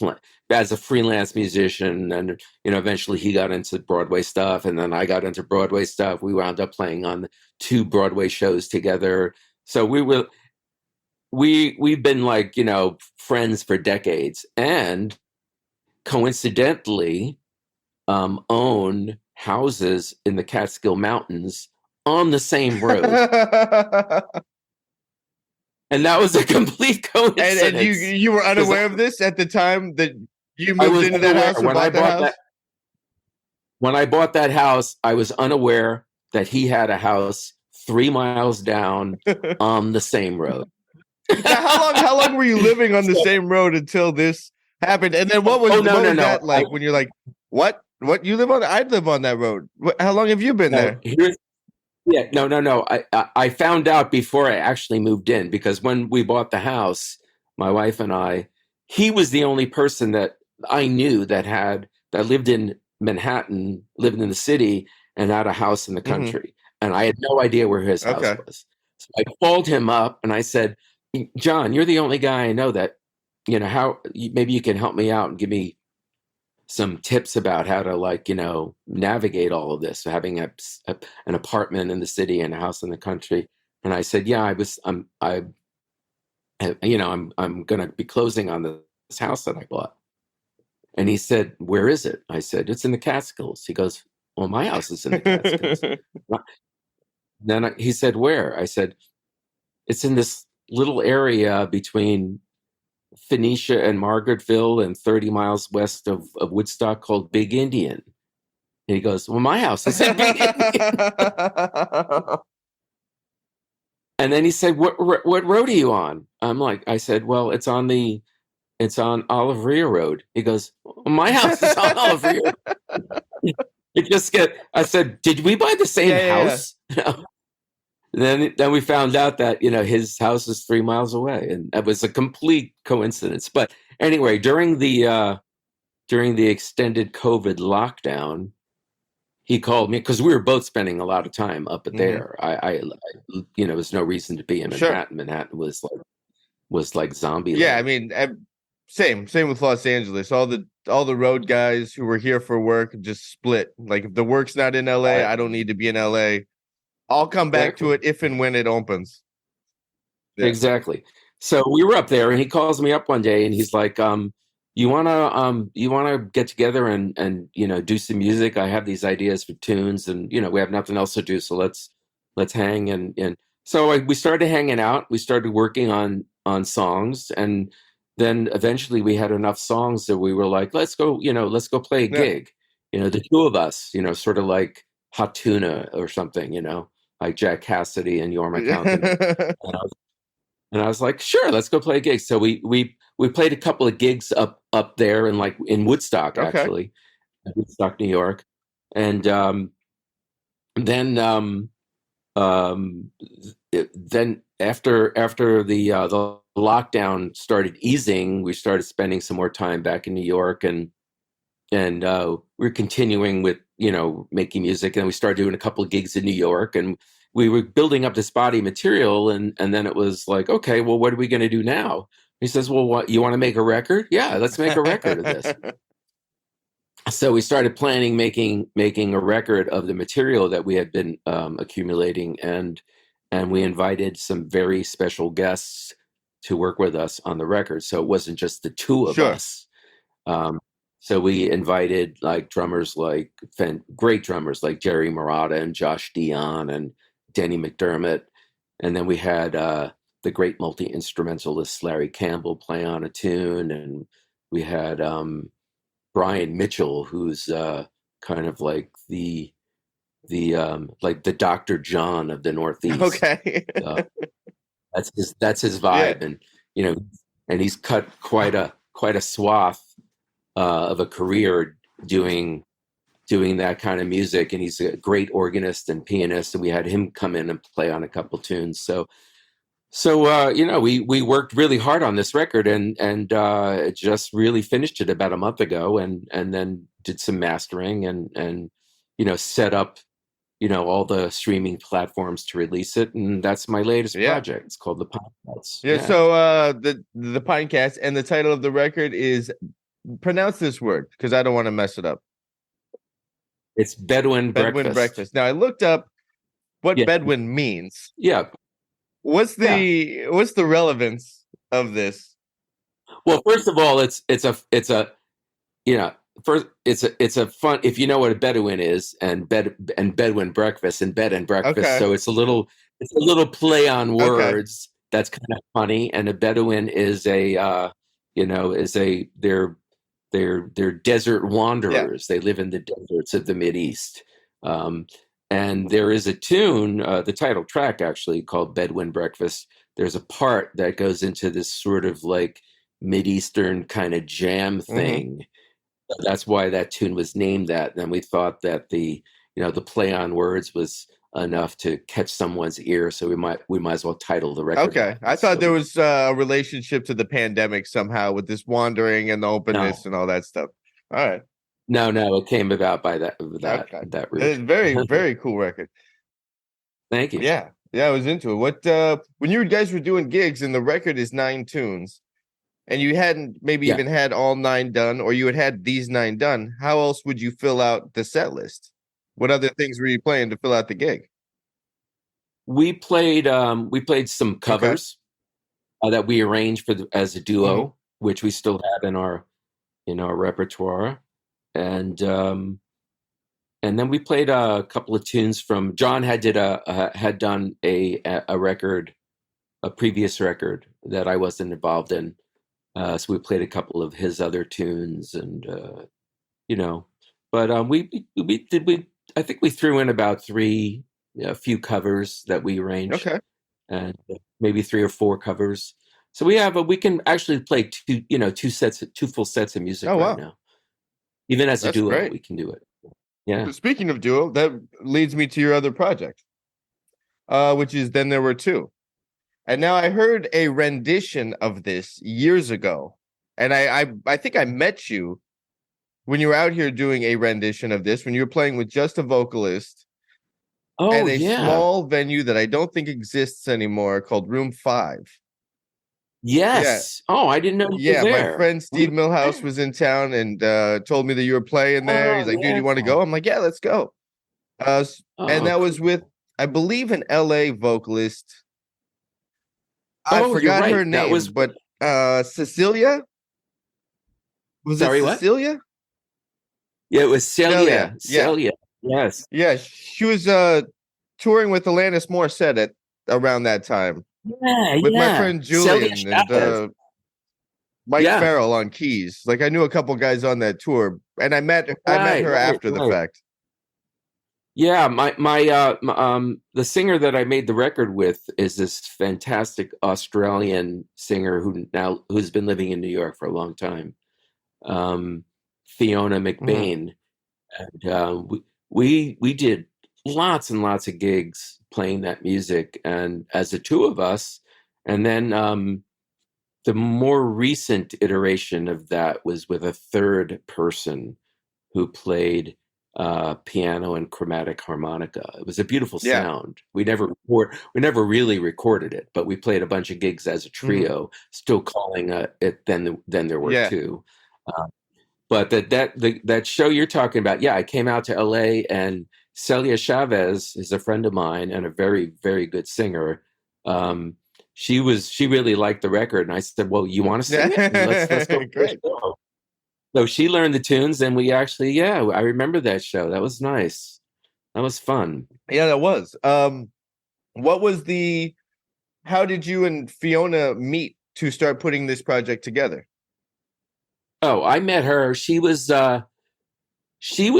as a freelance musician. And, eventually he got into Broadway stuff, and then I got into Broadway stuff. We wound up playing on 2 Broadway shows together. So we've been like, friends for decades, and coincidentally own houses in the Catskill Mountains on the same road. And that was a complete coincidence. And you were unaware of this at the time that you moved into that house or bought the house? when I bought that house, I was unaware that he had a house 3 miles down on the same road. Now, how long were you living on the same road until this happened? And then what was that like when you're like, what you live on? I'd live on that road. How long have you been there? No. I found out before I actually moved in, because when we bought the house, my wife and I, he was the only person that I knew that lived in Manhattan, lived in the city, and had a house in the country. And I had no idea where his house was. So I called him up and I said, John, you're the only guy I know that, maybe you can help me out and give me some tips about how to navigate all of this, having an apartment in the city and a house in the country. And I said, yeah, I'm going to be closing on this house that I bought. And he said, where is it? I said, it's in the Catskills. He goes, well, my house is in the Catskills. Then he said, where? I said, it's in this little area between Phoenicia and Margaretville and 30 miles west of Woodstock called Big Indian. And he goes, well, my house is in Big Indian. And then he said, what road are you on? I said, well, it's on Olivria Road. He goes, well, my house is on Olivria. I said, did we buy the same house? Yeah. Then we found out that, his house is 3 miles away, and that was a complete coincidence. But anyway, during the extended COVID lockdown, he called me because we were both spending a lot of time up at there. I there was no reason to be in Manhattan. Sure. Manhattan was like zombie. Yeah, land. I mean, same with Los Angeles. All the road guys who were here for work just split. Like, if the work's not in LA, I don't need to be in LA. I'll come back to it if and when it opens. Yeah. Exactly. So we were up there, and he calls me up one day, and he's like, you wanna get together and do some music? I have these ideas for tunes, and we have nothing else to do, so let's hang. And so we started hanging out. We started working on songs, and then eventually we had enough songs that we were like, let's go play a gig. The two of us, sort of like Hot Tuna or something, like Jack Cassidy and Yorma County. And I was like, sure, let's go play a gig. So we played a couple of gigs up there in Woodstock, actually, Woodstock, New York. And then after the lockdown started easing, we started spending some more time back in New York, and we're continuing with making music. And we started doing a couple of gigs in New York, and we were building up this body material. And then it was like, okay, well, what are we going to do now? He says, well, what, you want to make a record? Yeah, let's make a record of this. So we started planning making a record of the material that we had been accumulating, and we invited some very special guests to work with us on the record. So it wasn't just the two of us. So we invited great drummers like Jerry Marotta and Josh Dion and Denny McDermott. And then we had the great multi-instrumentalist Larry Campbell play on a tune. And we had Brian Mitchell, who's kind of like the Dr. John of the Northeast. Okay. That's his vibe. Yeah. And he's cut quite a swath of a career doing that kind of music, and he's a great organist and pianist, and we had him come in and play on a couple tunes. So we worked really hard on this record, and just really finished it about a month ago, and then did some mastering and set up all the streaming platforms to release it, and that's my latest project. It's called the Pinecats. So the Pinecats, and the title of the record is, pronounce this word because I don't want to mess it up. It's Bedouin Breakfast. Now I looked up what Bedouin means. Yeah. What's the relevance of this? Well, first of all, it's a fun, if you know what a Bedouin is, and Bedouin Breakfast and bed and breakfast. Okay. So it's a little play on words. That's kind of funny. And a Bedouin is they're they're desert wanderers. They live in the deserts of the Mideast. And there is a tune, the title track actually, called Bedouin Breakfast. There's a part that goes into this sort of like Mideastern kind of jam thing. That's why that tune was named that. And we thought that the play on words was enough to catch someone's ear, so we might as well title the record. Okay, I thought there was a relationship to the pandemic somehow with this wandering and the openness and all that stuff. All right. No, it came about by that route. It's very, very cool record. Thank you. Yeah, I was into it. What when you guys were doing gigs and the record is 9 tunes, and you hadn't maybe even had all 9 done, or you had these 9 done, how else would you fill out the set list? What other things were you playing to fill out the gig? We played some covers that we arranged as a duo, which we still have in our repertoire, and then we played a couple of tunes from John had done a record, a previous record that I wasn't involved in, so we played a couple of his other tunes, and but we I think we threw in about a few covers that we arranged, and maybe 3 or 4 covers. So we can actually play two full sets of music now. Even as a duo, we can do it. Yeah. Speaking of duo, that leads me to your other project, which is Then There Were Two. And now I heard a rendition of this years ago, and I think I met you when you were out here doing a rendition of this, when you were playing with just a vocalist at a small venue that I don't think exists anymore called Room 5. Yes. Yeah. Oh, I didn't know you were there. My friend Steve Millhouse was in town and told me that you were playing there. He's like, dude, you want to go? I'm like, yeah, let's go. And that was with, I believe, an LA vocalist. I forgot her name, but Cecilia? Was it Cecilia? What? Yeah, it was Celia. Celia. Yes. Yeah, she was touring with Alanis Morissette around that time. Yeah, with my friend Julian and Mike Farrell on keys. Like, I knew a couple guys on that tour, and I met her after the fact. Yeah, the singer that I made the record with is this fantastic Australian singer who's been living in New York for a long time, Fiona McBain, and we did lots and lots of gigs playing that music, and as the two of us. And then the more recent iteration of that was with a third person who played piano and chromatic harmonica. It was a beautiful sound. We never really recorded it, but we played a bunch of gigs as a trio, still calling it Then There Were Two. But that show you're talking about, I came out to LA, and Celia Chavez is a friend of mine and a very, very good singer. She really liked the record, and I said, well, you want to sing it? Let's go. Great. So she learned the tunes, and we actually, I remember that show. That was nice. That was fun. Yeah, that was. How did you and Fiona meet to start putting this project together? Oh, I met her. She was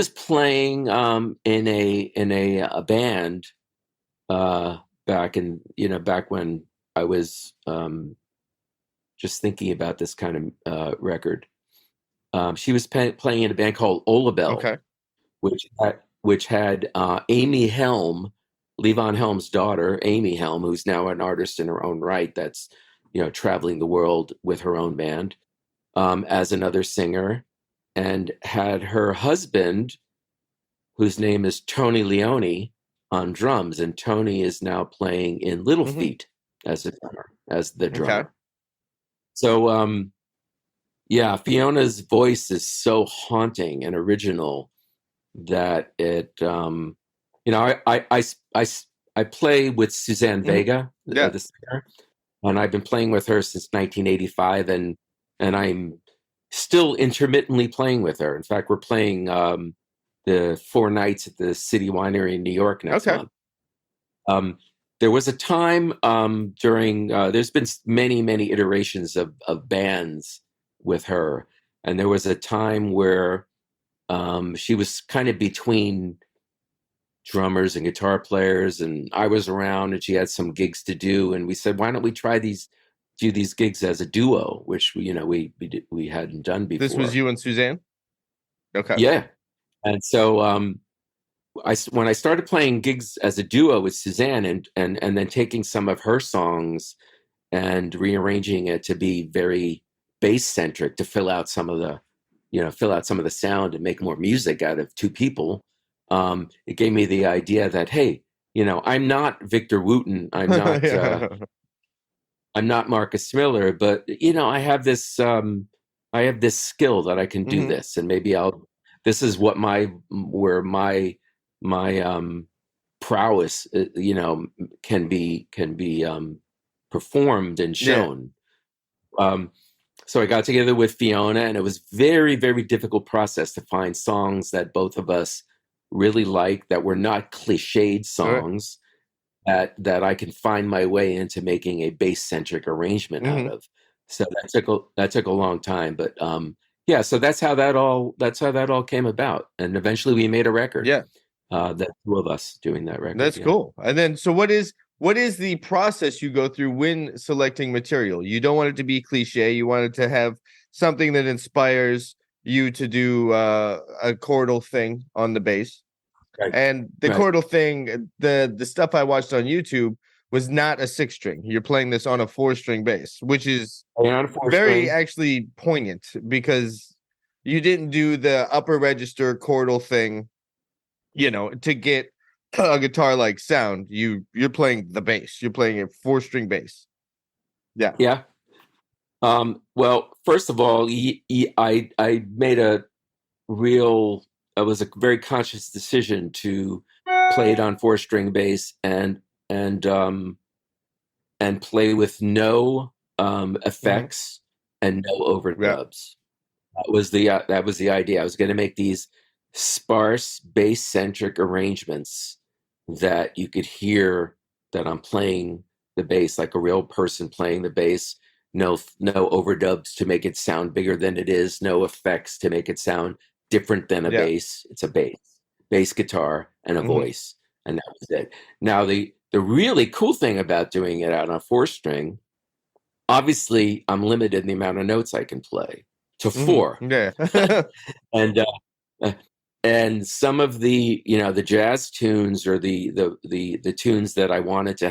playing in a band back when I was just thinking about this kind of record. She was playing in a band called Olabelle, which had Amy Helm, Levon Helm's daughter, Amy Helm, who's now an artist in her own right. That's traveling the world with her own band as another singer, and had her husband, whose name is Tony Leone, on drums, and Tony is now playing in Little Feat as the drummer. Okay. So, Fiona's voice is so haunting and original that it, I play with Suzanne Vega, the singer, and I've been playing with her since 1985, and I'm still intermittently playing with her. In fact, we're playing the 4 nights at the City Winery in New York next month. There was a time during, there's been many, many iterations of bands with her. And there was a time where she was kind of between drummers and guitar players, and I was around, and she had some gigs to do, and we said, why don't we do these gigs as a duo, which we hadn't done before. This was you and Suzanne? Okay. Yeah. And so when I started playing gigs as a duo with Suzanne, and then taking some of her songs and rearranging it to be very bass centric, to fill out some of the sound and make more music out of two people, it gave me the idea that, hey, I'm not Victor Wooten, I'm not I'm not Marcus Miller, but I have this skill that I can do this, and maybe this is what where my prowess can be performed and shown. So I got together with Fiona, and it was very, very difficult process to find songs that both of us really liked, that were not cliched songs, that I can find my way into making a bass-centric arrangement out of. So that took a long time, but so that's how that all came about, and eventually we made a record. The two of us doing that record. That's cool. And then, so what is the process you go through when selecting material? You don't want it to be cliche. You want it to have something that inspires you to do a chordal thing on the bass. Right. And the chordal thing, the stuff I watched on YouTube was not a 6-string. You're playing this on a 4-string bass, which is very actually poignant, because you didn't do the upper register chordal thing, to get a guitar-like sound. You're playing the bass. You're playing a 4-string bass. Yeah. Well, first of all, I made it was a very conscious decision to play it on 4-string bass and play with no effects and no overdubs. That was the idea. I was going to make these sparse bass-centric arrangements that you could hear that I'm playing the bass like a real person playing the bass. No overdubs to make it sound bigger than it is. No effects to make it sound different than a bass. It's a bass guitar and a voice, and that was it. Now the really cool thing about doing it out on 4-string, obviously I'm limited in the amount of notes I can play to 4. And some of the the jazz tunes, or the tunes that I wanted to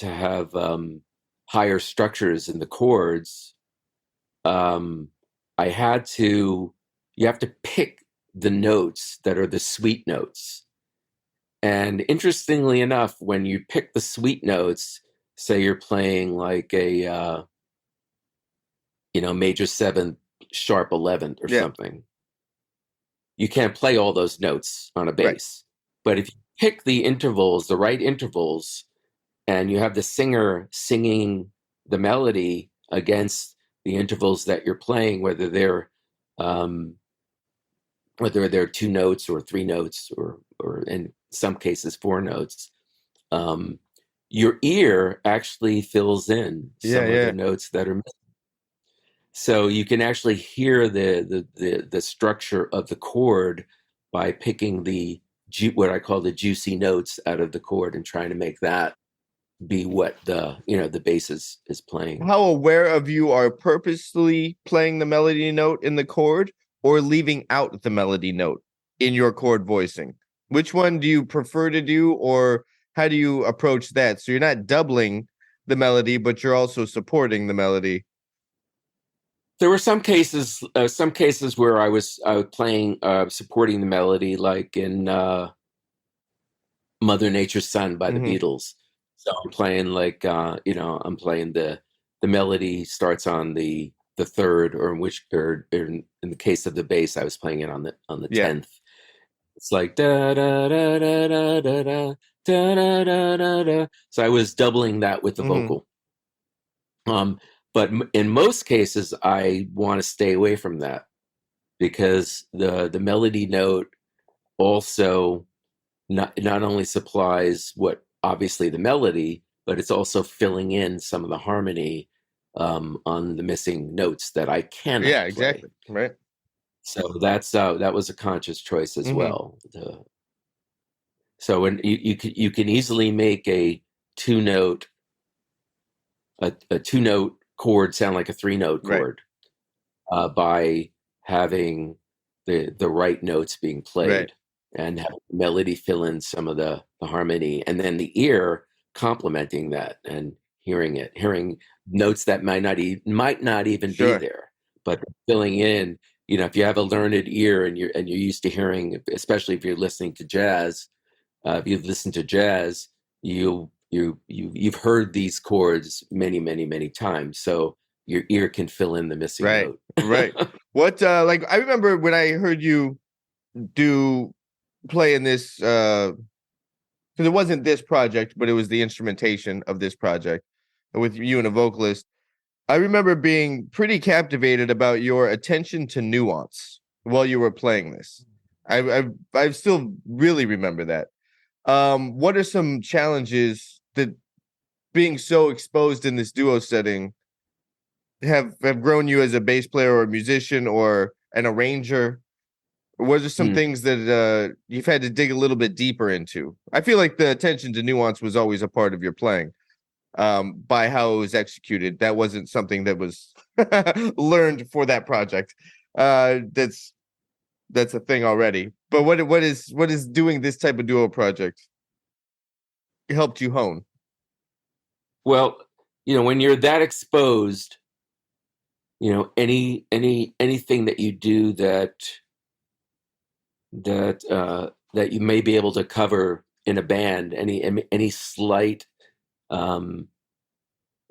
have higher structures in the chords, you have to pick the notes that are the sweet notes. And interestingly enough, when you pick the sweet notes, say you're playing like a major 7th sharp 11th or something, you can't play all those notes on a bass. But if you pick the right intervals, and you have the singer singing the melody against the intervals that you're playing, whether they're 2 notes or 3 notes, or in some cases 4 notes, your ear actually fills in some of the notes that are missing. So you can actually hear the structure of the chord by picking what I call the juicy notes out of the chord and trying to make that be what the bass is playing. How aware of you are purposely playing the melody note in the chord, or leaving out the melody note in your chord voicing? Which one do you prefer to do, or how do you approach that? So you're not doubling the melody, but you're also supporting the melody. There were some cases where I was playing, supporting the melody, like in Mother Nature's Son by the Beatles. So I'm playing I'm playing the melody starts on the 3rd, or in the case of the bass, I was playing it on the 10th. It's like da da da da da da da da da da da. So I was doubling that with the vocal. But in most cases, I want to stay away from that, because the melody note also not only supplies what obviously the melody, but it's also filling in some of the harmony on the missing notes that I cannot Yeah, play. exactly. Right. So that was a conscious choice as well. So when you can easily make a two note chord sound like a 3-note chord by having the right notes being played and have melody fill in some of the harmony, and then the ear complementing that and hearing notes that might not even be there, but filling in. If you have a learned ear and you're used to hearing, especially if you're listening to jazz, if you've listened to jazz, you've heard these chords many times, so your ear can fill in the missing note. Right. What like I remember when I heard you play in this, because it wasn't this project, but it was the instrumentation of this project with you and a vocalist. I remember being pretty captivated about your attention to nuance while you were playing this. I still really remember that. What are some challenges that being so exposed in this duo setting have grown you as a bass player or a musician or an arranger? What are some things that you've had to dig a little bit deeper into? I feel like the attention to nuance was always a part of your playing. By how it was executed, that wasn't something that was learned for that project. That's a thing already. But what is doing this type of duo project helped you hone? Well, when you're that exposed, anything that you do that you may be able to cover in a band, any slight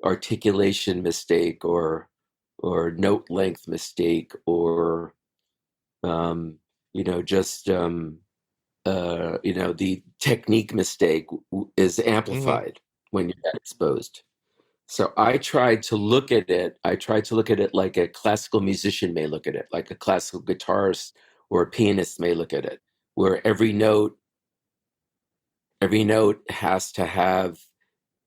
articulation mistake or note length mistake or the technique mistake is amplified when you're that exposed. So I tried to look at it like a classical musician may look at it, like a classical guitarist or a pianist may look at it, where every note has to have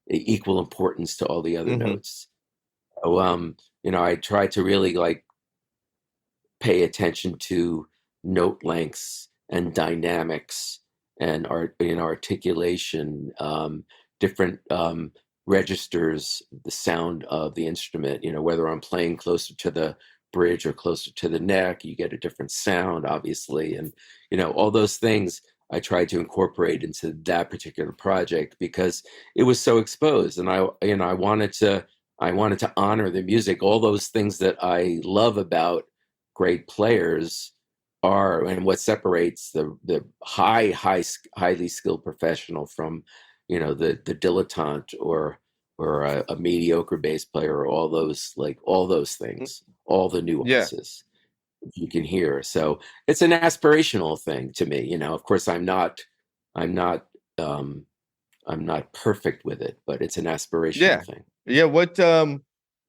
equal importance to all the other notes. So, I try to really pay attention to note lengths and dynamics and articulation, different registers, the sound of the instrument. Whether I'm playing closer to the bridge or closer to the neck, you get a different sound, obviously, and all those things I tried to incorporate into that particular project because it was so exposed, and I wanted to honor the music. All those things that I love about great players are, and what separates the highly skilled professional from the dilettante or a mediocre bass player, or all those things, all the nuances you can hear. So it's an aspirational thing to me. Of course I'm not perfect with it, but it's an aspirational thing. Yeah. What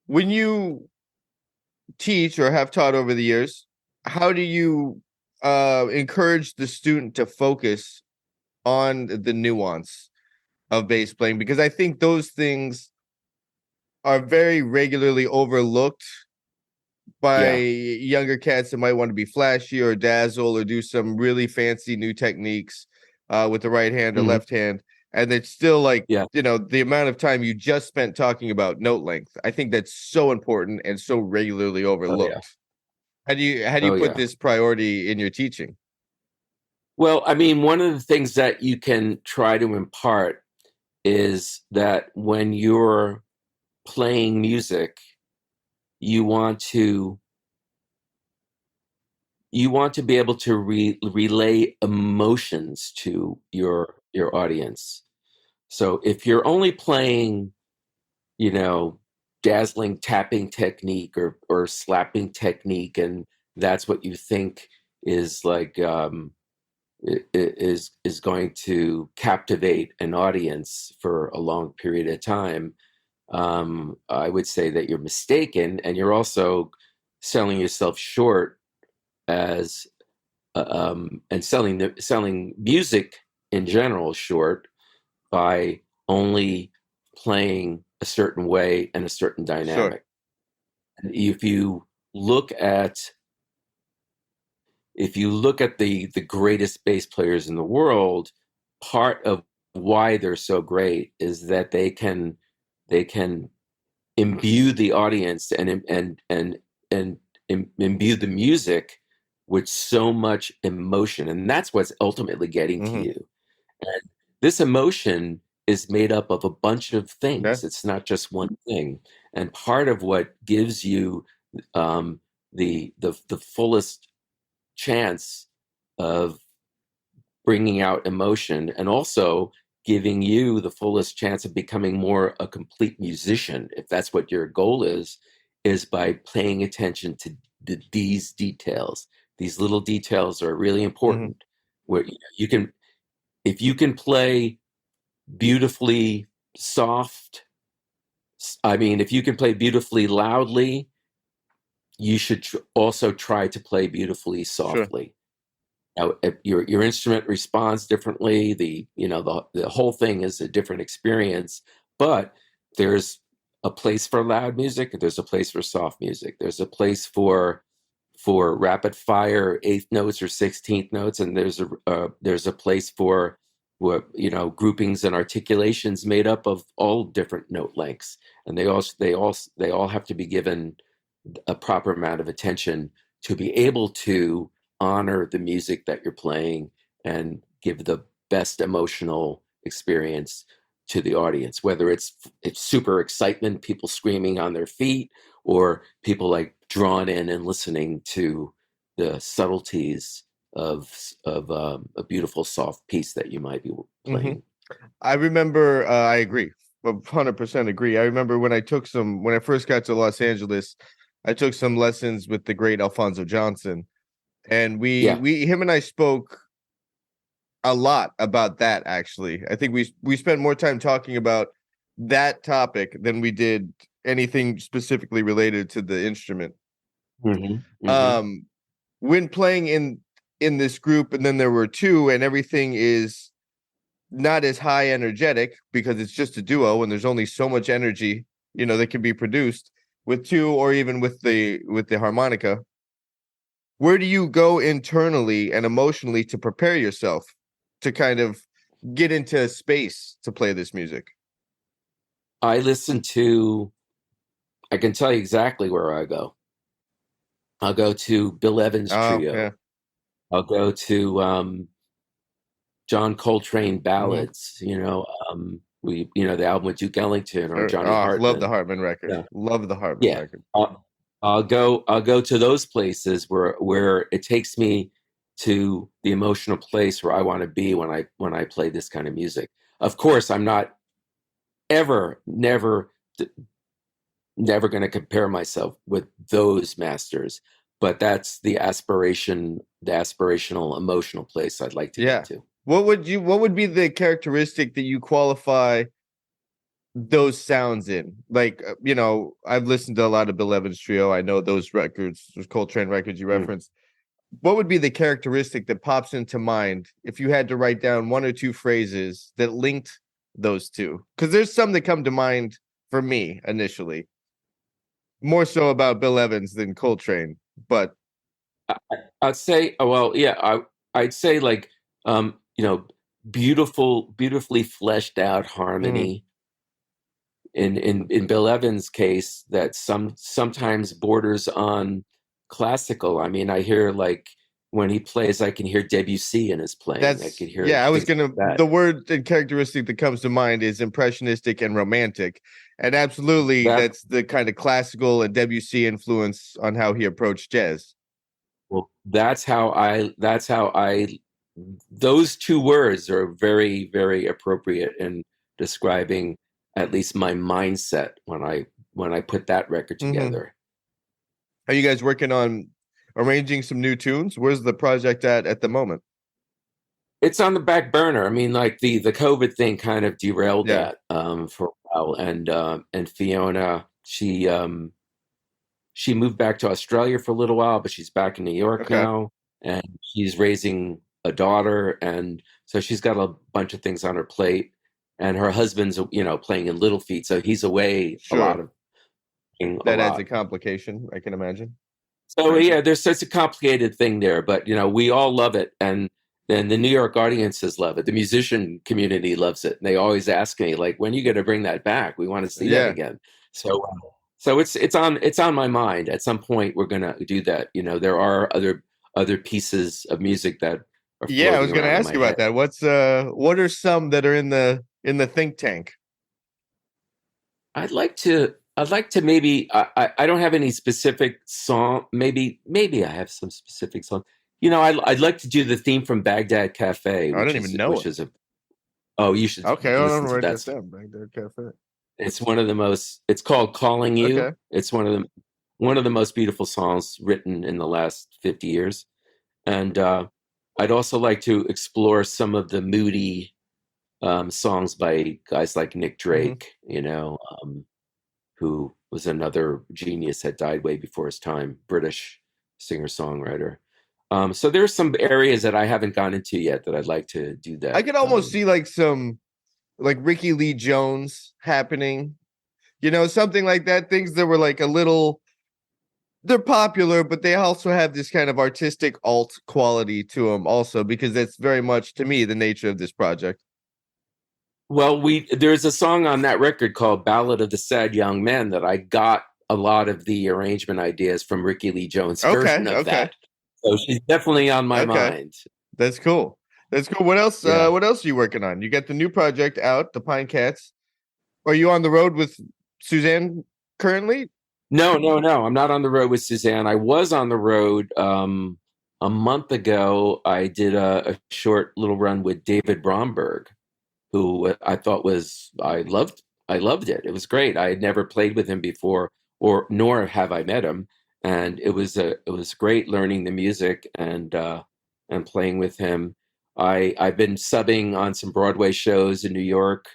when you teach or have taught over the years, how do you encourage the student to focus on the nuance of bass playing? Because I think those things are very regularly overlooked by younger cats that might want to be flashy or dazzle or do some really fancy new techniques with the right hand or left hand. And it's still the amount of time you just spent talking about note length. I think that's so important and so regularly overlooked. How do you put this priority in your teaching? Well, I mean, one of the things that you can try to impart is that when you're playing music, you want to be able to relay emotions to your audience. So if you're only playing, dazzling tapping technique or slapping technique, and that's what you think is is going to captivate an audience for a long period of time, I would say that you're mistaken, and you're also selling yourself short as and selling music in general short by only playing a certain way and a certain dynamic. if you look at the greatest bass players in the world, part of why they're so great is that they can imbue the audience and imbue the music with so much emotion, and that's what's ultimately getting to Mm-hmm. you. And this emotion is made up of a bunch of Okay. things. It's not just one thing. And part of what gives you um, the fullest chance of bringing out emotion, and also giving you the fullest chance of becoming more a complete musician, if that's what your goal is by paying attention to these details. These little details are really Mm-hmm. important. Where you can, if you can play beautifully soft, if you can play beautifully loudly, you should also try to play beautifully Sure. softly. Now, if your instrument responds differently. The whole thing is a different experience. But there's a place for loud music. There's a place for soft music. There's a place for rapid fire eighth notes or 16th notes, and there's a place for groupings and articulations made up of all different note lengths, and they all have to be given a proper amount of attention to be able to honor the music that you're playing and give the best emotional experience to the audience, whether it's super excitement, people screaming on their feet, or people like drawn in and listening to the subtleties of a beautiful soft piece that you might be Mm-hmm. playing. I remember, I agree, 100% agree. I remember when I first got to Los Angeles, I took some lessons with the great Alfonso Johnson, and Yeah. him and I spoke a lot about that. Actually, I think we spent more time talking about that topic than we did anything specifically related to the instrument. Mm-hmm. Mm-hmm. Um, when playing in this group, and then there were two, and everything is not as high energetic because it's just a duo and there's only so much energy that can be produced with two, or even with the harmonica. Where do you go internally and emotionally to prepare yourself to kind of get into a space to play this music? I listen to. I can tell you exactly where I go. I'll go to Bill Evans' Oh yeah. trio. I'll go to John Coltrane Mm-hmm. ballads. The album with Duke Ellington or Sure. Johnny Oh, love the Hartman. Hartman record. Yeah, Love the Hartman yeah. record. I'll go to those places where it takes me to the emotional place where I want to be when I play this kind of music. Of course, I'm not ever, never going to compare myself with those masters, but that's the aspirational emotional place I'd like to get Yeah. to. What would be the characteristic that you qualify those sounds in? Like, I've listened to a lot of Bill Evans trio. I know those records, those Coltrane records you Mm. referenced. What would be the characteristic that pops into mind if you had to write down one or two phrases that linked those two? Because there's some that come to mind for me initially, more so about Bill Evans than Coltrane. But I'd say, well, yeah, I'd say like, um, you know, beautifully fleshed out mhm, harmony. In Bill Evans' case, that sometimes borders on classical. I mean, I hear like when he plays, I can hear Debussy in his playing. I can hear I was things gonna, like that. the word and characteristic that comes to mind is impressionistic and romantic. And absolutely, That that's the kind of classical and Debussy influence on how he approached jazz. well, that's how I. Those two words are very, very appropriate in describing at least my mindset when I put that record Mhm. together. Are you guys working on arranging some new tunes? Where's the project at the moment? It's on the back burner. I mean, like the COVID thing kind of derailed Yeah. that for a while, and Fiona, she moved back to Australia for a little while, but she's back in New York Okay. now, and she's raising a daughter, and so she's got a bunch of things on her plate. And her husband's playing in Little Feat, so he's away a lot Sure. of working a That adds a lot. complication, I can imagine. So yeah, there's such a complicated thing there, but we all love it, and then the New York audiences love it. The musician community loves it, and they always ask me like, "When are you going to bring that back? We want to see that Yeah. again." So, so it's on my mind. At some point, we're going to do that. There are other pieces of music that are Yeah, I was floating going to around in ask my you about head. that. What are some that are in the think tank? I'd like to maybe I don't have any specific song. Maybe I have some specific song. I'd like to do the theme from Baghdad Cafe, I which don't is even know which it. is a oh you should Okay, hold on, listen to write that that song. down. Baghdad Cafe. It's one of the most. It's called "Calling You." Okay. It's one of the most beautiful songs written in the last 50 years. And I'd also like to explore some of the moody songs by guys like Nick Hmm. Drake. Who was another genius that died way before his time, British singer-songwriter. So there's some areas that I haven't gone into yet that I'd like to do I that. could almost see like some like Ricky Lee Jones happening. Something like that. Things that were like a little they're popular, but they also have this kind of artistic alt quality to them also because that's very much to me the nature of this project. Well, there's a song on that record called "Ballad of the Sad Young Men" that I got a lot of the arrangement ideas from Ricky Lee Jones' Okay, version of okay, that. So she's definitely on my okay. mind. That's cool. That's cool. What else? Yeah. What else are you working on? You got the new project out, the Pine Cats. Are you on the road with Suzanne currently? No, no, no. I'm not on the road with Suzanne. I was on the road a month ago. I did a short little run with David Bromberg, who I thought I loved it. It was great. I had never played with him before, or nor have I met him, and it was great learning the music and playing with him. I've been subbing on some Broadway shows in New York,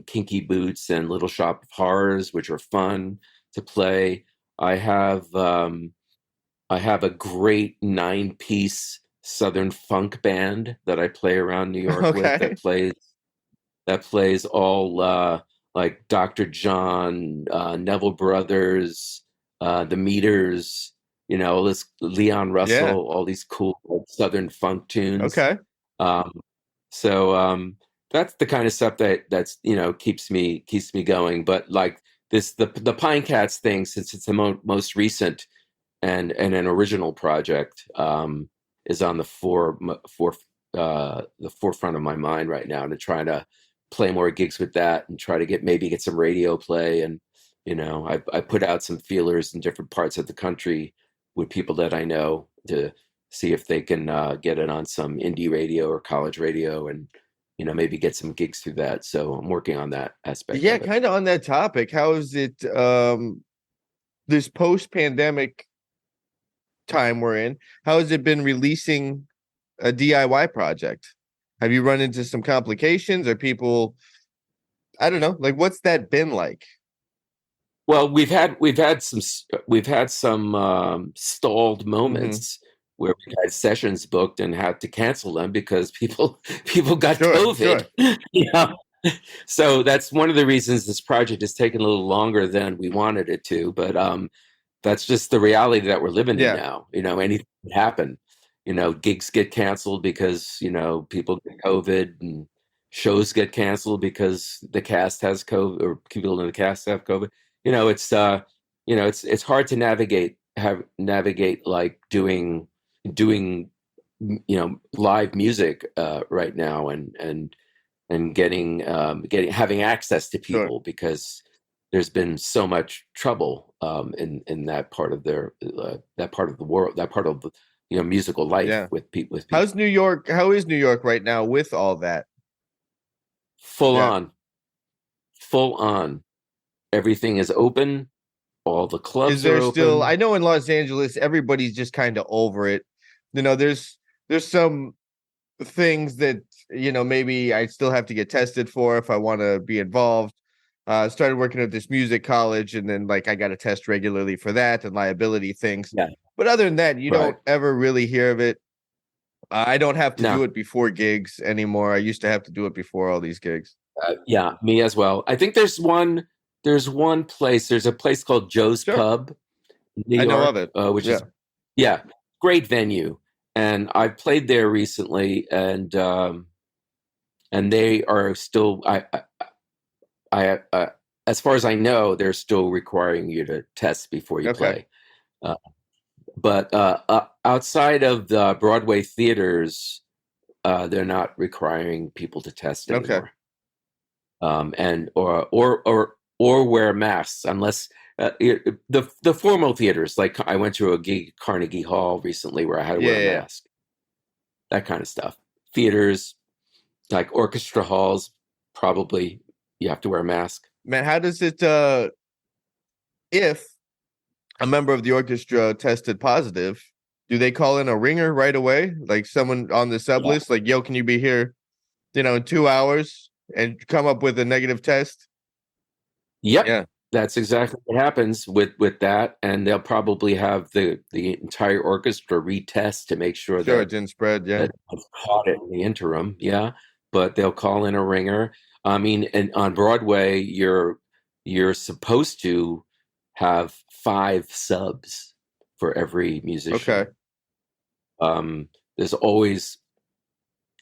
Kinky Boots and Little Shop of Horrors, which are fun to play. I have I have a great 9-piece Southern funk band that I play around New York with Okay. that plays all like Dr. John, Neville Brothers, the Meters, all this Leon Yeah. Russell, all these cool Southern funk tunes. Okay. Um, so that's the kind of stuff that's keeps me going. But like the Pine Cats thing, since it's the most recent and an original project, is on the forefront of my mind right now, to try to play more gigs with that and try to maybe get some radio play. And I put out some feelers in different parts of the country with people that I know to see if they can get it on some indie radio or college radio, and maybe get some gigs through that. So I'm working on that aspect Yeah, of it. kind of on that topic. How is it this post-pandemic time we're in? How has it been releasing a DIY project? Have you run into some complications or people I don't know, like what's that been like? Well, we've had some stalled Hmm. moments where we had sessions booked and had to cancel them because people got Sure, sure. COVID. You know, so that's one of the reasons this project has taken a little longer than we wanted it to. But that's just the reality that we're living in Yeah, now. Anything can happen. Gigs get canceled because people get COVID, and shows get canceled because the cast has COVID, or people in the cast have COVID. It's hard to navigate like doing live music right now, and getting having access to sure. people, because there's been so much trouble in that part of the world, that part of the musical life, Yeah. with people. How is New York right now with all that? full Yeah. on full on Everything is open. All the Is clubs are there still I open. know in Los Angeles everybody's just kind of over it. There's some things that maybe I still have to get tested for if I want to be involved. Started working at this music college, and then like I got to test regularly for that and liability things. Yeah. But other than that, you Right. don't ever really hear of it. I don't have to do No. it before gigs anymore. I used to have to do it before all these gigs. Yeah, me as well. I think there's one. there's one place. There's a place called Joe's Pub, New York, I know of it, which is great venue, and I played there recently, and they are still. I as far as I know, they're still requiring you to test before you play. But outside of the Broadway theaters, they're not requiring people to test anymore. And or wear masks unless the formal theaters. Like I went to a gig at Carnegie Hall recently where I had to wear a mask. That kind of stuff. Theaters, like orchestra halls, probably you have to wear a mask. Man, how does it if a member of the orchestra tested positive, do they call in a ringer right away? Like someone on the sub list, like, yo, can you be here, in 2 hours and come up with a negative test? Yep. Yeah. That's exactly what happens with that. And they'll probably have the entire orchestra retest to make sure that it didn't spread. Yeah. That caught it in the interim. Yeah. But they'll call in a ringer. I mean, and on Broadway, you're supposed to have 5 subs for every musician. Okay. There's always,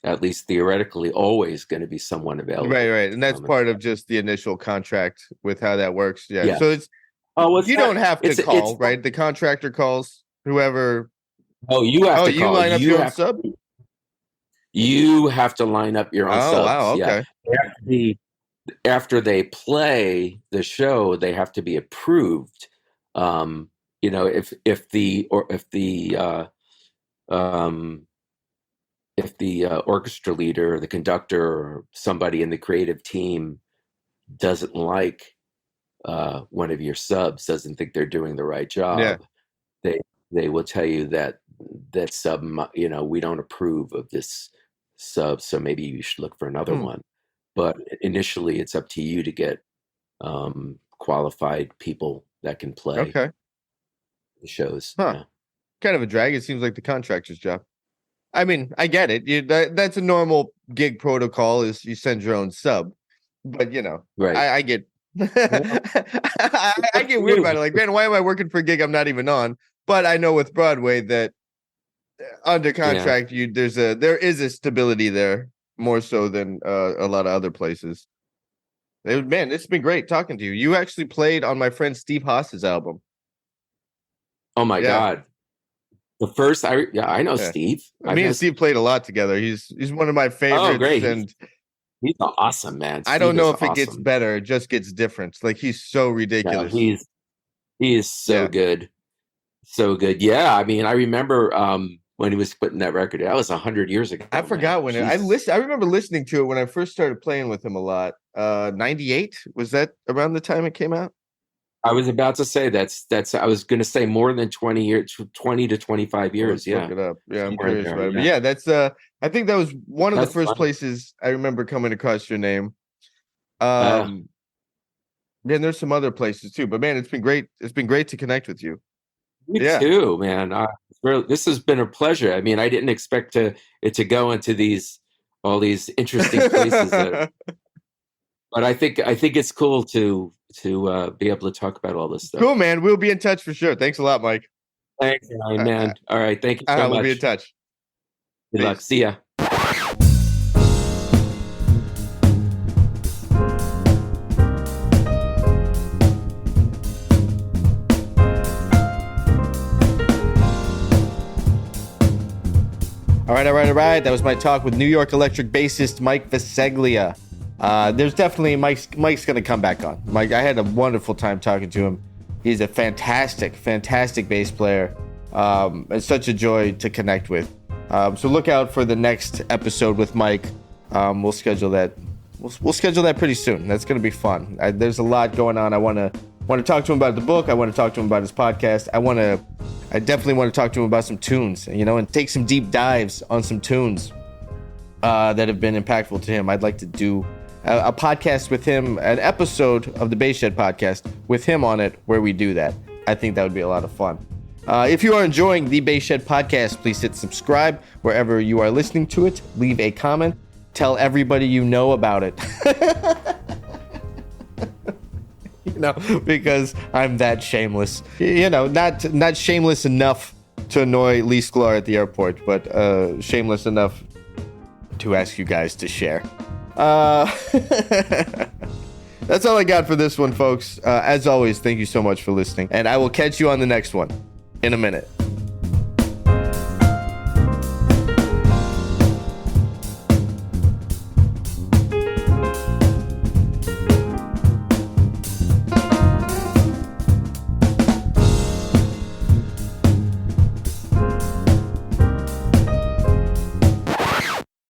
at least theoretically, always going to be someone available. Right. And that's part of just the initial contract with how that works. Yeah. So it's don't have to call, right? The contractor calls whoever. Oh, you have to call. You line up your own sub? You have to line up your own subs. Oh, wow. Okay. Yeah. They have to be, after they play the show, they have to be approved. If the orchestra leader or the conductor or somebody in the creative team doesn't like one of your subs, doesn't think they're doing the right job, they will tell you that sub, we don't approve of this sub, so maybe you should look for another one. But initially, it's up to you to get qualified people that can play the shows. Yeah. Kind of a drag. It seems like the contractor's job. I mean, I get it. That's a normal gig protocol, is you send your own sub. But, right. I get I get weird about it. Like, man, why am I working for a gig I'm not even on? But I know with Broadway that under contract, there is a stability there, more so than a lot of other places. Man, it's been great talking to you. You actually played on my friend Steve Haas's album. Oh my God. The first, I know Steve. Me and Steve played a lot together. He's one of my favorites. Oh, great. And he's awesome, man. I don't know if it gets better. It just gets different. Like, he's so ridiculous. No, he is so good. So good. Yeah. I mean, I remember when he was putting that record. That was 100 years ago. I forgot when I remember listening to it when I first started playing with him a lot. 98, was that around the time it came out? I was about to say that's I was going to say more than 20 years, 20 to 25 years. Look it up. Yeah, I'm curious about it. But yeah, that's I think that was one of the first places I remember coming across your name. Then there's some other places too, but man, it's been great. It's been great to connect with you. Me too, man. This has been a pleasure. I mean, I didn't expect it to go into all these interesting places. But I think it's cool to be able to talk about all this stuff. Cool, man. We'll be in touch for sure. Thanks a lot, Mike. Thanks, man. All right, thank you so much. We'll be in touch. Good luck. See ya. All right. That was my talk with New York Electric bassist Mike Visceglia. There's definitely Mike's going to come back on. Mike, I had a wonderful time talking to him. He's a fantastic bass player. It's such a joy to connect with. So look out for the next episode with Mike. We'll schedule that. We'll schedule that pretty soon. That's going to be fun. There's a lot going on. I want to talk to him about the book. I want to talk to him about his podcast. I definitely want to talk to him about some tunes, and take some deep dives on some tunes that have been impactful to him. I'd like to do a podcast with him, an episode of the Bass Shed podcast with him on it, where we do that. I think that would be a lot of fun. If you are enjoying the Bass Shed podcast, please hit subscribe wherever you are listening to it. Leave a comment. Tell everybody you know about it. because I'm that shameless. Not shameless enough to annoy Lee Sklar at the airport, but shameless enough to ask you guys to share. That's all I got for this one, folks. As always, thank you so much for listening, and I will catch you on the next one in a minute.